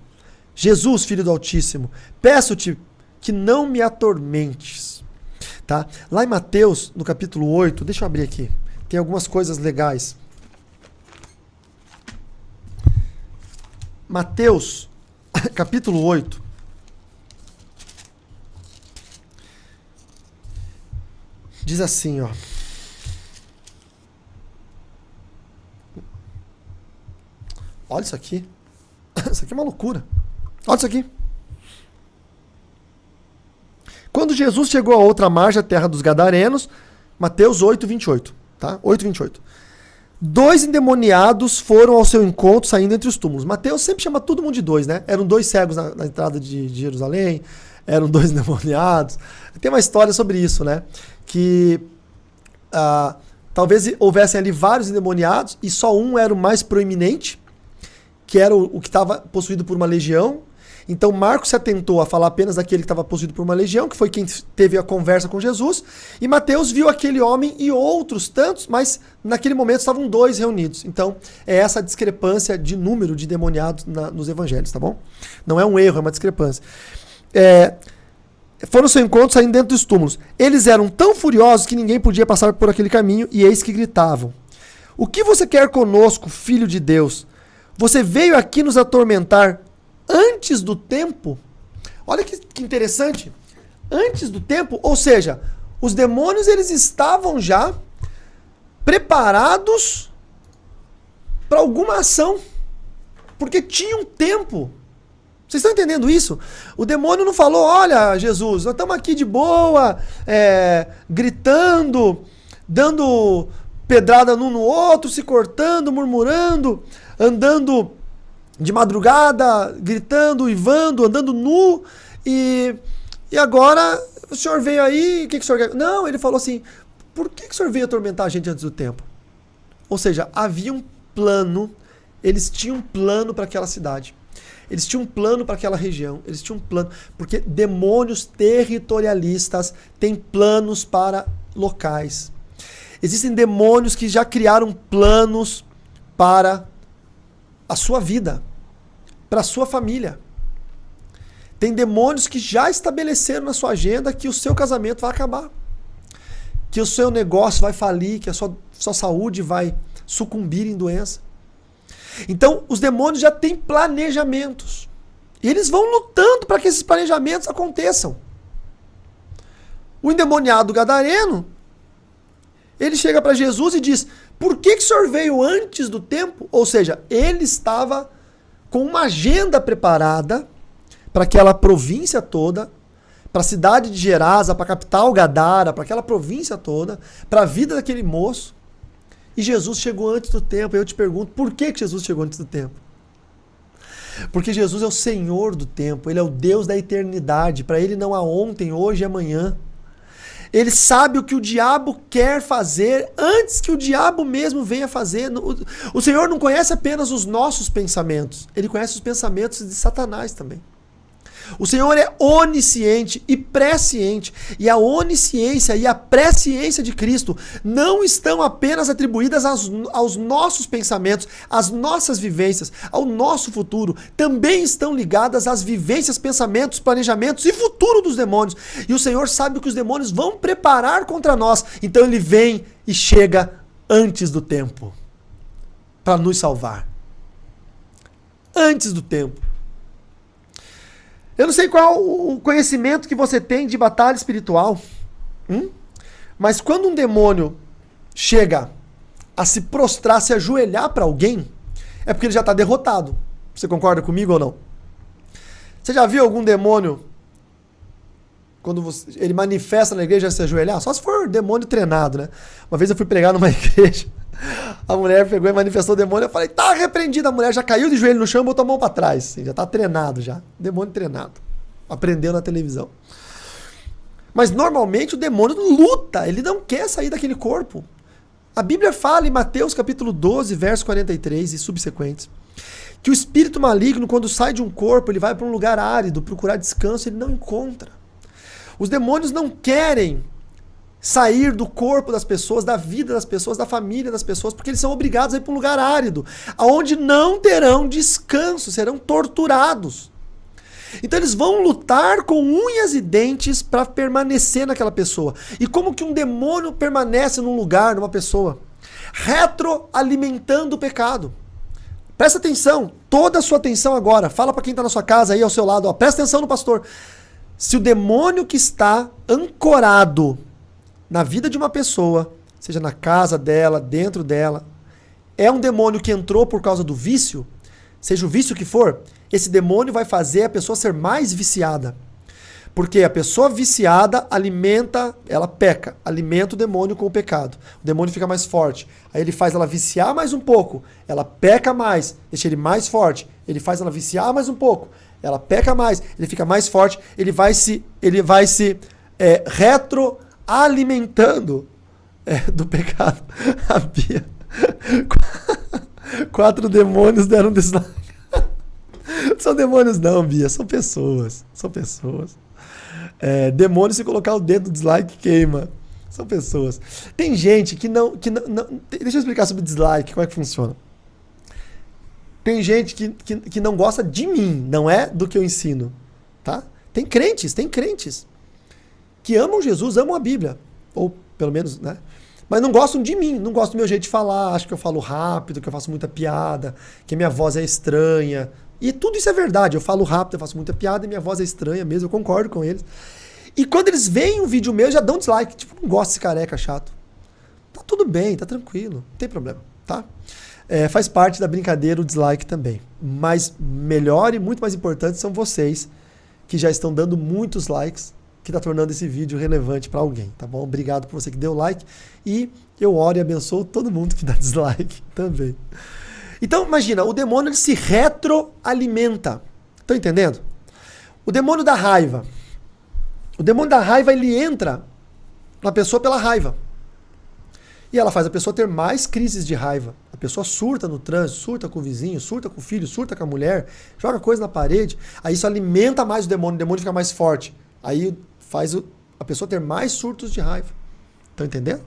Jesus, filho do Altíssimo, peço-te que não me atormentes. Tá? Lá em Mateus, no capítulo 8, deixa eu abrir aqui, tem algumas coisas legais. Mateus, capítulo 8. Diz assim, ó. Olha isso aqui. Isso aqui é uma loucura. Olha isso aqui. Quando Jesus chegou a outra margem, a terra dos Gadarenos, Mateus 8, 28. tá? 8:28. 2 endemoniados foram ao seu encontro saindo entre os túmulos. Mateus sempre chama todo mundo de 2, né? Eram 2 cegos na entrada de Jerusalém, eram 2 endemoniados. Tem uma história sobre isso, né? Que talvez houvessem ali vários endemoniados e só um era o mais proeminente, que era o que estava possuído por uma legião. Então Marcos se atentou a falar apenas daquele que estava possuído por uma legião, que foi quem teve a conversa com Jesus, e Mateus viu aquele homem e outros tantos, mas naquele momento estavam 2 reunidos. Então é essa a discrepância de número de demoniados nos evangelhos, tá bom? Não é um erro, é uma discrepância. Foram ao seu encontro saindo dentro dos túmulos. Eles eram tão furiosos que ninguém podia passar por aquele caminho, e eis que gritavam: "O que você quer conosco, filho de Deus? Você veio aqui nos atormentar antes do tempo?" Olha que interessante. Antes do tempo, ou seja, os demônios eles estavam já preparados para alguma ação, porque tinham tempo. Vocês estão entendendo isso? O demônio não falou: "Olha, Jesus, nós estamos aqui de boa, gritando, dando pedrada um no outro, se cortando, murmurando, andando de madrugada, gritando, uivando, andando nu, e agora o senhor veio aí, o que o senhor quer?" Não, ele falou assim: "Por que o senhor veio atormentar a gente antes do tempo?" Ou seja, havia um plano, eles tinham um plano para aquela cidade. Eles tinham um plano para aquela região, eles tinham um plano, porque demônios territorialistas têm planos para locais. Existem demônios que já criaram planos para a sua vida, para a sua família. Tem demônios que já estabeleceram na sua agenda que o seu casamento vai acabar, que o seu negócio vai falir, que a sua saúde vai sucumbir em doença. Então, os demônios já têm planejamentos. E eles vão lutando para que esses planejamentos aconteçam. O endemoniado gadareno, ele chega para Jesus e diz: "Por que o senhor veio antes do tempo?" Ou seja, ele estava com uma agenda preparada para aquela província toda, para a cidade de Gerasa, para a capital Gadara, para aquela província toda, para a vida daquele moço. E Jesus chegou antes do tempo. E eu te pergunto, por que Jesus chegou antes do tempo? Porque Jesus é o Senhor do tempo, Ele é o Deus da eternidade. Para Ele não há ontem, hoje e amanhã. Ele sabe o que o diabo quer fazer antes que o diabo mesmo venha fazer. O Senhor não conhece apenas os nossos pensamentos, Ele conhece os pensamentos de Satanás também. O Senhor é onisciente e presciente, e a onisciência e a presciência de Cristo não estão apenas atribuídas aos nossos pensamentos, às nossas vivências, ao nosso futuro, também estão ligadas às vivências, pensamentos, planejamentos e futuro dos demônios. E o Senhor sabe o que os demônios vão preparar contra nós, então Ele vem e chega antes do tempo para nos salvar. Antes do tempo. Eu não sei qual o conhecimento que você tem de batalha espiritual, mas quando um demônio chega a se prostrar, se ajoelhar para alguém, é porque ele já está derrotado. Você concorda comigo ou não? Você já viu algum demônio, quando ele manifesta na igreja, se ajoelhar? Só se for demônio treinado, né? Uma vez eu fui pregar numa igreja, a mulher pegou e manifestou o demônio, eu falei: "Tá repreendida." A mulher já caiu de joelho no chão e botou a mão para trás, assim, já tá treinado já, demônio treinado, aprendeu na televisão. Mas normalmente o demônio luta, ele não quer sair daquele corpo. A Bíblia fala em Mateus capítulo 12, verso 43 e subsequentes, que o espírito maligno, quando sai de um corpo, ele vai para um lugar árido, procurar descanso, ele não encontra. Os demônios não querem sair do corpo das pessoas, da vida das pessoas, da família das pessoas, porque eles são obrigados a ir para um lugar árido, aonde não terão descanso, serão torturados. Então eles vão lutar com unhas e dentes para permanecer naquela pessoa. E como que um demônio permanece num lugar, numa pessoa? Retroalimentando o pecado. Presta atenção, toda a sua atenção agora. Fala para quem está na sua casa aí ao seu lado, ó, presta atenção no pastor. Se o demônio que está ancorado na vida de uma pessoa, seja na casa dela, dentro dela, é um demônio que entrou por causa do vício, seja o vício que for, esse demônio vai fazer a pessoa ser mais viciada. Porque a pessoa viciada alimenta, ela peca, alimenta o demônio com o pecado. O demônio fica mais forte. Aí ele faz ela viciar mais um pouco, ela peca mais, deixa ele mais forte. Ele faz ela viciar mais um pouco, ela peca mais, ele fica mais forte, ele vai se retroalimentando do pecado. A Bia. 4 demônios deram dislike. São demônios não, Bia, são pessoas. São pessoas. Demônio, se colocar o dedo no dislike, queima. São pessoas. Tem gente que não. Deixa eu explicar sobre dislike, como é que funciona. Tem gente que não gosta de mim, não é do que eu ensino. Tá? Tem crentes que amam Jesus, amam a Bíblia. Ou pelo menos, né? Mas não gostam de mim, não gostam do meu jeito de falar, acham que eu falo rápido, que eu faço muita piada, que minha voz é estranha. E tudo isso é verdade, eu falo rápido, eu faço muita piada e minha voz é estranha mesmo, eu concordo com eles. E quando eles veem um vídeo meu, já dão dislike, tipo, não gosto desse careca chato. Tá tudo bem, tá tranquilo, não tem problema, tá? Faz parte da brincadeira o dislike também. Mas melhor e muito mais importante são vocês, que já estão dando muitos likes, que está tornando esse vídeo relevante para alguém, tá bom? Obrigado por você que deu like e eu oro e abençoo todo mundo que dá dislike também. Então imagina, o demônio ele se retroalimenta. Estão entendendo? O demônio da raiva. O demônio da raiva ele entra na pessoa pela raiva. E ela faz a pessoa ter mais crises de raiva. A pessoa surta no trânsito, surta com o vizinho, surta com o filho, surta com a mulher, joga coisa na parede. Aí isso alimenta mais o demônio fica mais forte. Aí faz a pessoa ter mais surtos de raiva. Estão entendendo?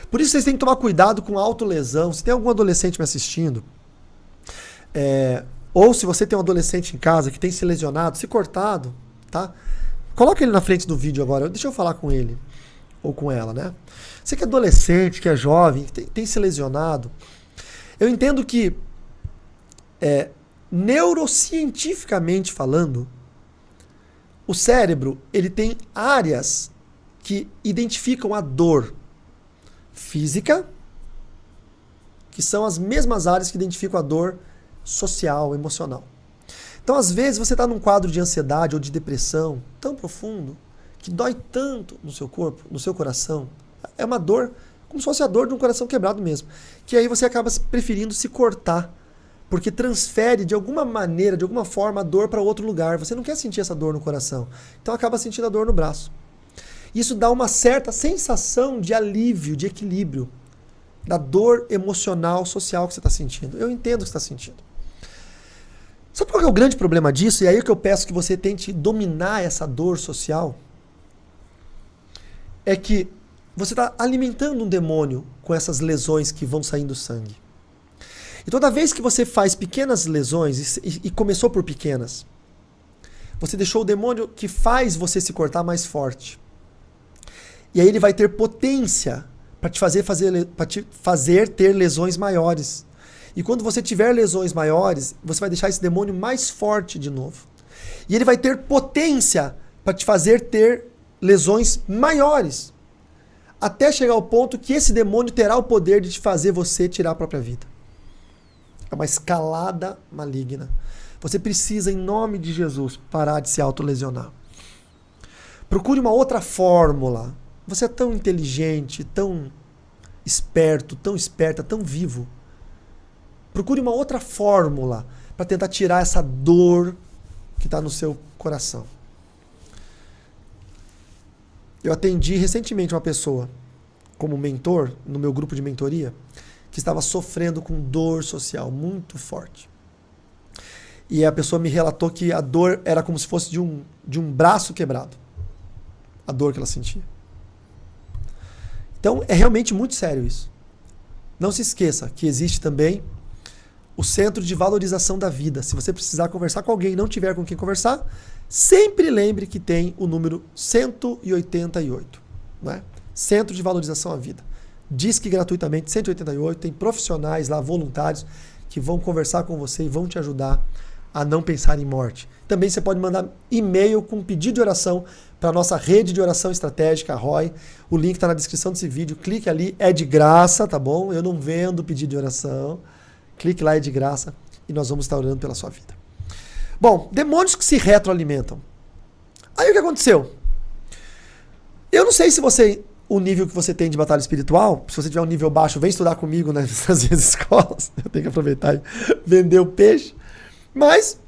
Por isso vocês têm que tomar cuidado com a autolesão. Se tem algum adolescente me assistindo, ou se você tem um adolescente em casa que tem se lesionado, se cortado, tá? Coloca ele na frente do vídeo agora. Deixa eu falar com ele. Ou com ela, né? Você que é adolescente, que é jovem, que tem se lesionado, eu entendo que, neurocientificamente falando, o cérebro ele tem áreas que identificam a dor física, que são as mesmas áreas que identificam a dor social, emocional. Então, às vezes, você está num quadro de ansiedade ou de depressão tão profundo, que dói tanto no seu corpo, no seu coração. É uma dor, como se fosse a dor de um coração quebrado mesmo. Que aí você acaba preferindo se cortar, porque transfere de alguma maneira, de alguma forma, a dor para outro lugar. Você não quer sentir essa dor no coração. Então acaba sentindo a dor no braço. Isso dá uma certa sensação de alívio, de equilíbrio, da dor emocional, social que você está sentindo. Eu entendo o que você está sentindo. Sabe qual é o grande problema disso? E aí é que eu peço que você tente dominar essa dor social. É que você está alimentando um demônio com essas lesões que vão saindo do sangue. E toda vez que você faz pequenas lesões, e começou por pequenas, você deixou o demônio que faz você se cortar mais forte. E aí ele vai ter potência para te fazer ter lesões maiores. E quando você tiver lesões maiores, você vai deixar esse demônio mais forte de novo. E ele vai ter potência para te fazer ter lesões maiores. Até chegar ao ponto que esse demônio terá o poder de te fazer você tirar a própria vida. É uma escalada maligna. Você precisa, em nome de Jesus, parar de se autolesionar. Procure uma outra fórmula. Você é tão inteligente, tão esperto, tão esperta, tão vivo. Procure uma outra fórmula para tentar tirar essa dor que está no seu coração. Eu atendi recentemente uma pessoa como mentor, no meu grupo de mentoria, que estava sofrendo com dor social muito forte. E a pessoa me relatou que a dor era como se fosse de um braço quebrado. A dor que ela sentia. Então é realmente muito sério isso. Não se esqueça que existe também o Centro de Valorização da Vida. Se você precisar conversar com alguém e não tiver com quem conversar, sempre lembre que tem o número 188. Né? Centro de Valorização à Vida. Disque gratuitamente, 188, tem profissionais lá, voluntários, que vão conversar com você e vão te ajudar a não pensar em morte. Também você pode mandar e-mail com pedido de oração para a nossa rede de oração estratégica, a ROI. O link está na descrição desse vídeo. Clique ali, é de graça, tá bom? Eu não vendo pedido de oração. Clique lá, é de graça. E nós vamos estar orando pela sua vida. Bom, demônios que se retroalimentam. Aí o que aconteceu? Eu não sei se o nível que você tem de batalha espiritual, se você tiver um nível baixo, vem estudar comigo nas minhas escolas. Eu tenho que aproveitar e vender o peixe. Mas,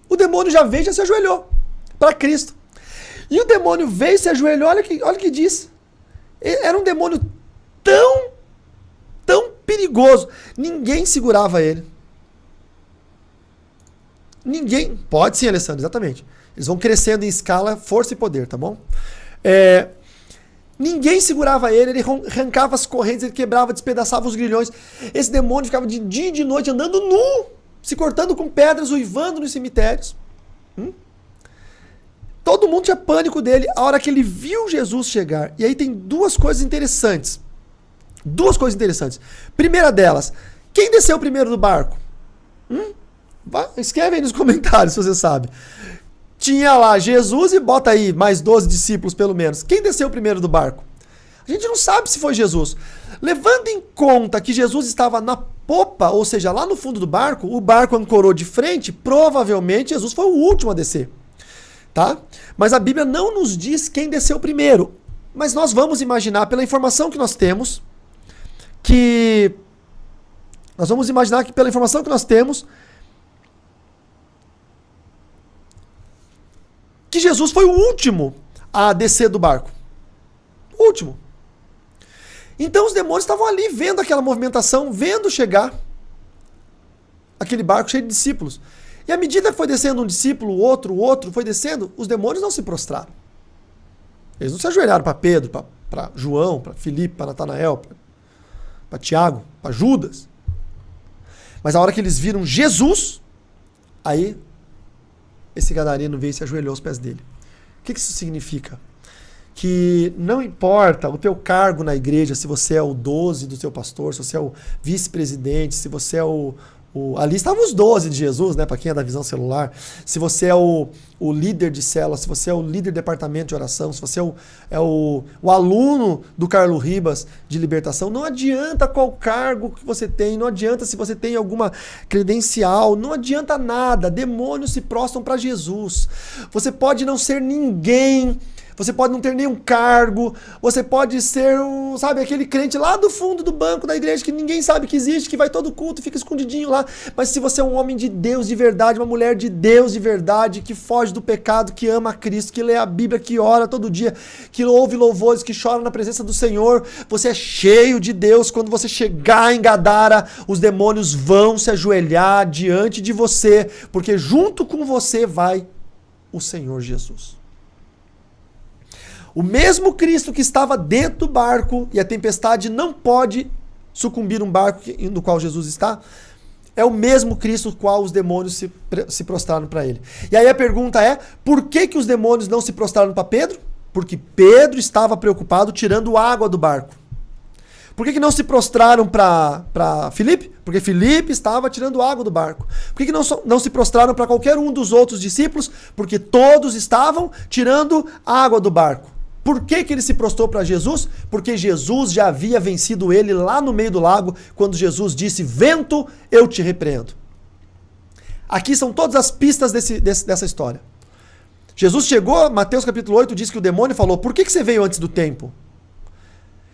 o demônio já veio e já se ajoelhou para Cristo. E o demônio veio e se ajoelhou, olha o que diz. Era um demônio tão perigoso. Ninguém segurava ele. Ninguém. Pode sim, Alessandro, exatamente. Eles vão crescendo em escala, força e poder, tá bom? Ninguém segurava ele arrancava as correntes, ele quebrava, despedaçava os grilhões. Esse demônio ficava de dia e de noite andando nu, se cortando com pedras, uivando nos cemitérios. Todo mundo tinha pânico dele a hora que ele viu Jesus chegar. E aí tem duas coisas interessantes. Primeira delas, quem desceu primeiro do barco? Escreve aí nos comentários se você sabe. Tinha lá Jesus e bota aí mais 12 discípulos pelo menos. Quem desceu primeiro do barco? A gente não sabe se foi Jesus. Levando em conta que Jesus estava na popa, ou seja, lá no fundo do barco, o barco ancorou de frente, provavelmente Jesus foi o último a descer. Tá? Mas a Bíblia não nos diz quem desceu primeiro. Mas nós vamos imaginar, pela informação que nós temos, que Jesus foi o último a descer do barco. O último. Então os demônios estavam ali vendo aquela movimentação, vendo chegar aquele barco cheio de discípulos. E à medida que foi descendo um discípulo, o outro foi descendo, os demônios não se prostraram. Eles não se ajoelharam para Pedro, para João, para Filipe, para Natanael, para Tiago, para Judas. Mas a hora que eles viram Jesus, aí esse gadareno veio e se ajoelhou aos pés dele. O que isso significa? Que não importa o teu cargo na igreja, se você é o 12 do seu pastor, se você é o vice-presidente, se você é ali estavam os 12 de Jesus, né, para quem é da visão celular. Se você é o líder de célula, se você é o líder de departamento de oração, se você é o aluno do Carlos Ribas de libertação, não adianta qual cargo que você tem, não adianta se você tem alguma credencial, não adianta nada. Demônios se prostram para Jesus. Você pode não ser ninguém, você pode não ter nenhum cargo, você pode ser, aquele crente lá do fundo do banco da igreja que ninguém sabe que existe, que vai todo culto e fica escondidinho lá. Mas se você é um homem de Deus de verdade, uma mulher de Deus de verdade, que foge do pecado, que ama a Cristo, que lê a Bíblia, que ora todo dia, que ouve louvores, que chora na presença do Senhor, você é cheio de Deus. Quando você chegar em Gadara, os demônios vão se ajoelhar diante de você, porque junto com você vai o Senhor Jesus. O mesmo Cristo que estava dentro do barco, e a tempestade não pode sucumbir um barco no qual Jesus está, é o mesmo Cristo no qual os demônios se prostraram para ele. E aí a pergunta é, por que os demônios não se prostraram para Pedro? Porque Pedro estava preocupado tirando água do barco. Por que não se prostraram para Filipe? Porque Filipe estava tirando água do barco. Por que não se prostraram para qualquer um dos outros discípulos? Porque todos estavam tirando água do barco. Por que ele se prostrou para Jesus? Porque Jesus já havia vencido ele lá no meio do lago, quando Jesus disse, vento, eu te repreendo. Aqui são todas as pistas dessa história. Jesus chegou, Mateus capítulo 8 diz que o demônio falou, por que você veio antes do tempo?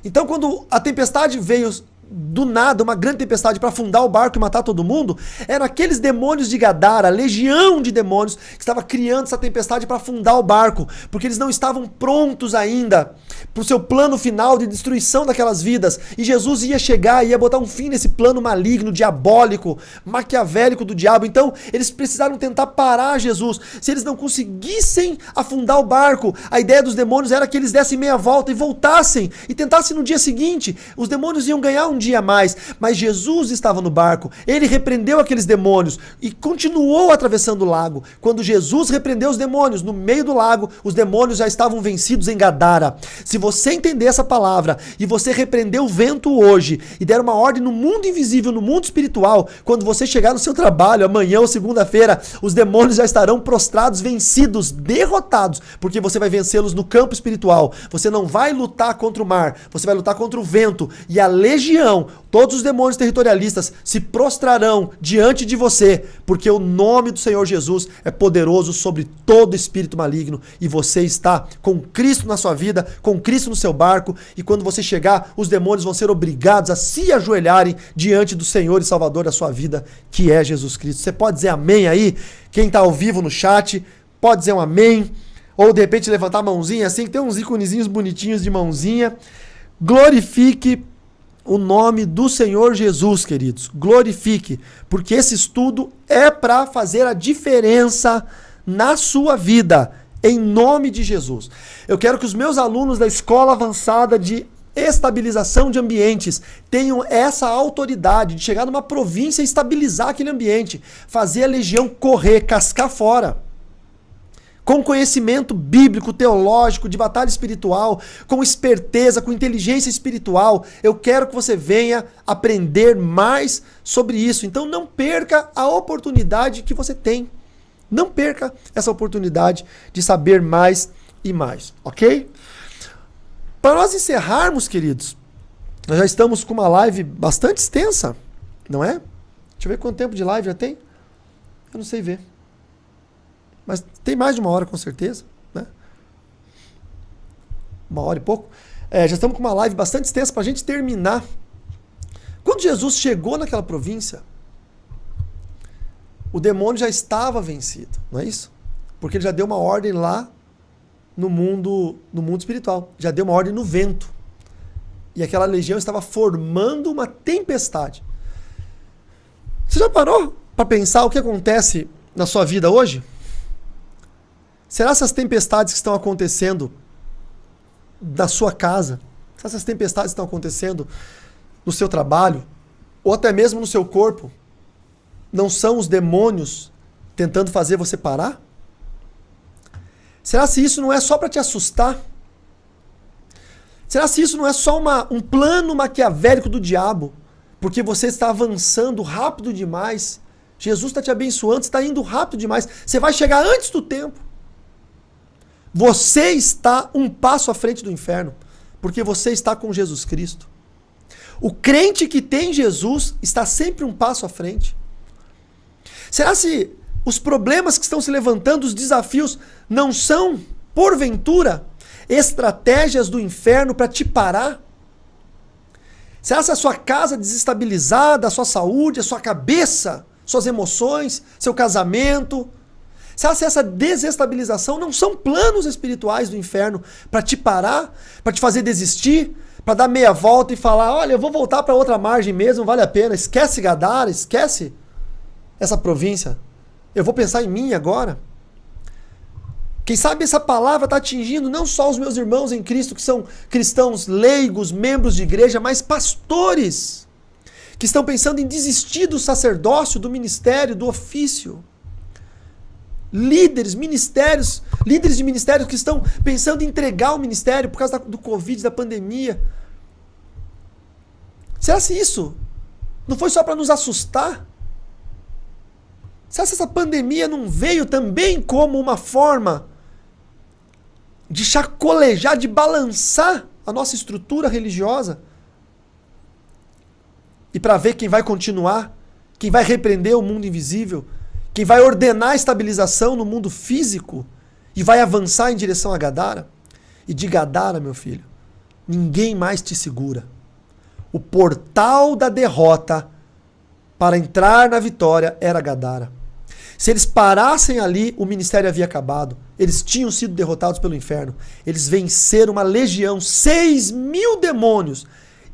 Então quando a tempestade veio do nada, uma grande tempestade para afundar o barco e matar todo mundo, eram aqueles demônios de Gadara, a legião de demônios que estava criando essa tempestade para afundar o barco, porque eles não estavam prontos ainda para o seu plano final de destruição daquelas vidas, e Jesus ia chegar e ia botar um fim nesse plano maligno, diabólico, maquiavélico do diabo. Então eles precisaram tentar parar Jesus. Se eles não conseguissem afundar o barco, a ideia dos demônios era que eles dessem meia volta e voltassem e tentassem no dia seguinte. Os demônios iam ganhar um dia a mais, mas Jesus estava no barco, ele repreendeu aqueles demônios e continuou atravessando o lago. Quando Jesus repreendeu os demônios no meio do lago, os demônios já estavam vencidos em Gadara. Se você entender essa palavra e você repreender o vento hoje e der uma ordem no mundo invisível, no mundo espiritual, quando você chegar no seu trabalho amanhã ou segunda-feira, os demônios já estarão prostrados, vencidos, derrotados, porque você vai vencê-los no campo espiritual. Você não vai lutar contra o mar, você vai lutar contra o vento, e a legião não. Todos os demônios territorialistas se prostrarão diante de você, porque o nome do Senhor Jesus é poderoso sobre todo espírito maligno e você está com Cristo na sua vida, com Cristo no seu barco, e quando você chegar, os demônios vão ser obrigados a se ajoelharem diante do Senhor e Salvador da sua vida, que é Jesus Cristo. Você pode dizer amém aí? Quem está ao vivo no chat, pode dizer um amém, ou de repente levantar a mãozinha assim, que tem uns iconezinhos bonitinhos de mãozinha. Glorifique o nome do Senhor Jesus, queridos. Glorifique, porque esse estudo é para fazer a diferença na sua vida, em nome de Jesus. Eu quero que os meus alunos da Escola Avançada de Estabilização de Ambientes tenham essa autoridade de chegar numa província e estabilizar aquele ambiente, fazer a legião correr, cascar fora. Com conhecimento bíblico, teológico, de batalha espiritual, com esperteza, com inteligência espiritual. Eu quero que você venha aprender mais sobre isso. Então não perca a oportunidade que você tem. Não perca essa oportunidade de saber mais e mais, ok? Para nós encerrarmos, queridos, nós já estamos com uma live bastante extensa, não é? Deixa eu ver quanto tempo de live já tem. Eu não sei ver. Mas tem mais de 1 hora, com certeza, né? 1 hora e pouco. Já estamos com uma live bastante extensa para a gente terminar. Quando Jesus chegou naquela província, o demônio já estava vencido, não é isso? Porque ele já deu uma ordem lá no mundo espiritual. Já deu uma ordem no vento. E aquela legião estava formando uma tempestade. Você já parou para pensar o que acontece na sua vida hoje? Será essas tempestades que estão acontecendo na sua casa, será essas tempestades que estão acontecendo no seu trabalho, ou até mesmo no seu corpo, não são os demônios tentando fazer você parar? Será se isso não é só para te assustar? Será se isso não é só um plano maquiavélico do diabo? Porque você está avançando rápido demais. Jesus está te abençoando, você está indo rápido demais. Você vai chegar antes do tempo. Você está um passo à frente do inferno, porque você está com Jesus Cristo. O crente que tem Jesus está sempre um passo à frente. Será se os problemas que estão se levantando, os desafios, não são, porventura, estratégias do inferno para te parar? Será se a sua casa desestabilizada, a sua saúde, a sua cabeça, suas emoções, seu casamento... Será se essa desestabilização não são planos espirituais do inferno para te parar, para te fazer desistir, para dar meia volta e falar, olha, eu vou voltar para outra margem mesmo, vale a pena, esquece Gadara, esquece essa província, eu vou pensar em mim agora. Quem sabe essa palavra está atingindo não só os meus irmãos em Cristo, que são cristãos leigos, membros de igreja, mas pastores, que estão pensando em desistir do sacerdócio, do ministério, do ofício. Líderes de ministérios que estão pensando em entregar o ministério por causa do Covid, da pandemia. Será se isso não foi só para nos assustar? Será se essa pandemia não veio também como uma forma de chacolejar, de balançar a nossa estrutura religiosa? E para ver quem vai continuar, quem vai repreender o mundo invisível, quem vai ordenar a estabilização no mundo físico e vai avançar em direção a Gadara. E de Gadara, meu filho, ninguém mais te segura. O portal da derrota para entrar na vitória era Gadara. Se eles parassem ali, o ministério havia acabado. Eles tinham sido derrotados pelo inferno. Eles venceram uma legião, 6.000 demônios,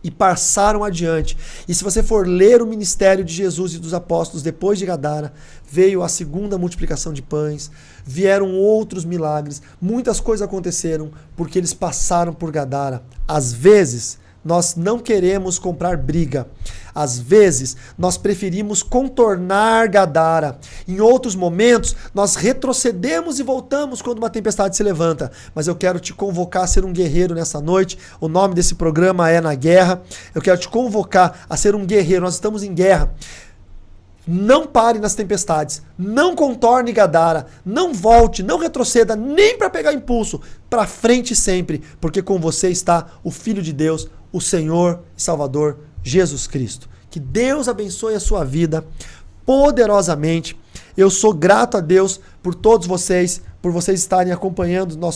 e passaram adiante. E se você for ler o ministério de Jesus e dos apóstolos depois de Gadara, veio a segunda multiplicação de pães, vieram outros milagres, muitas coisas aconteceram porque eles passaram por Gadara. Às vezes, nós não queremos comprar briga. Às vezes, nós preferimos contornar Gadara. Em outros momentos, nós retrocedemos e voltamos quando uma tempestade se levanta. Mas eu quero te convocar a ser um guerreiro nessa noite. O nome desse programa é Na Guerra. Eu quero te convocar a ser um guerreiro. Nós estamos em guerra. Não pare nas tempestades. Não contorne Gadara. Não volte, não retroceda, nem para pegar impulso. Para frente sempre, porque com você está o Filho de Deus, o Senhor e Salvador Jesus Cristo. Que Deus abençoe a sua vida poderosamente. Eu sou grato a Deus por todos vocês, por vocês estarem acompanhando o nosso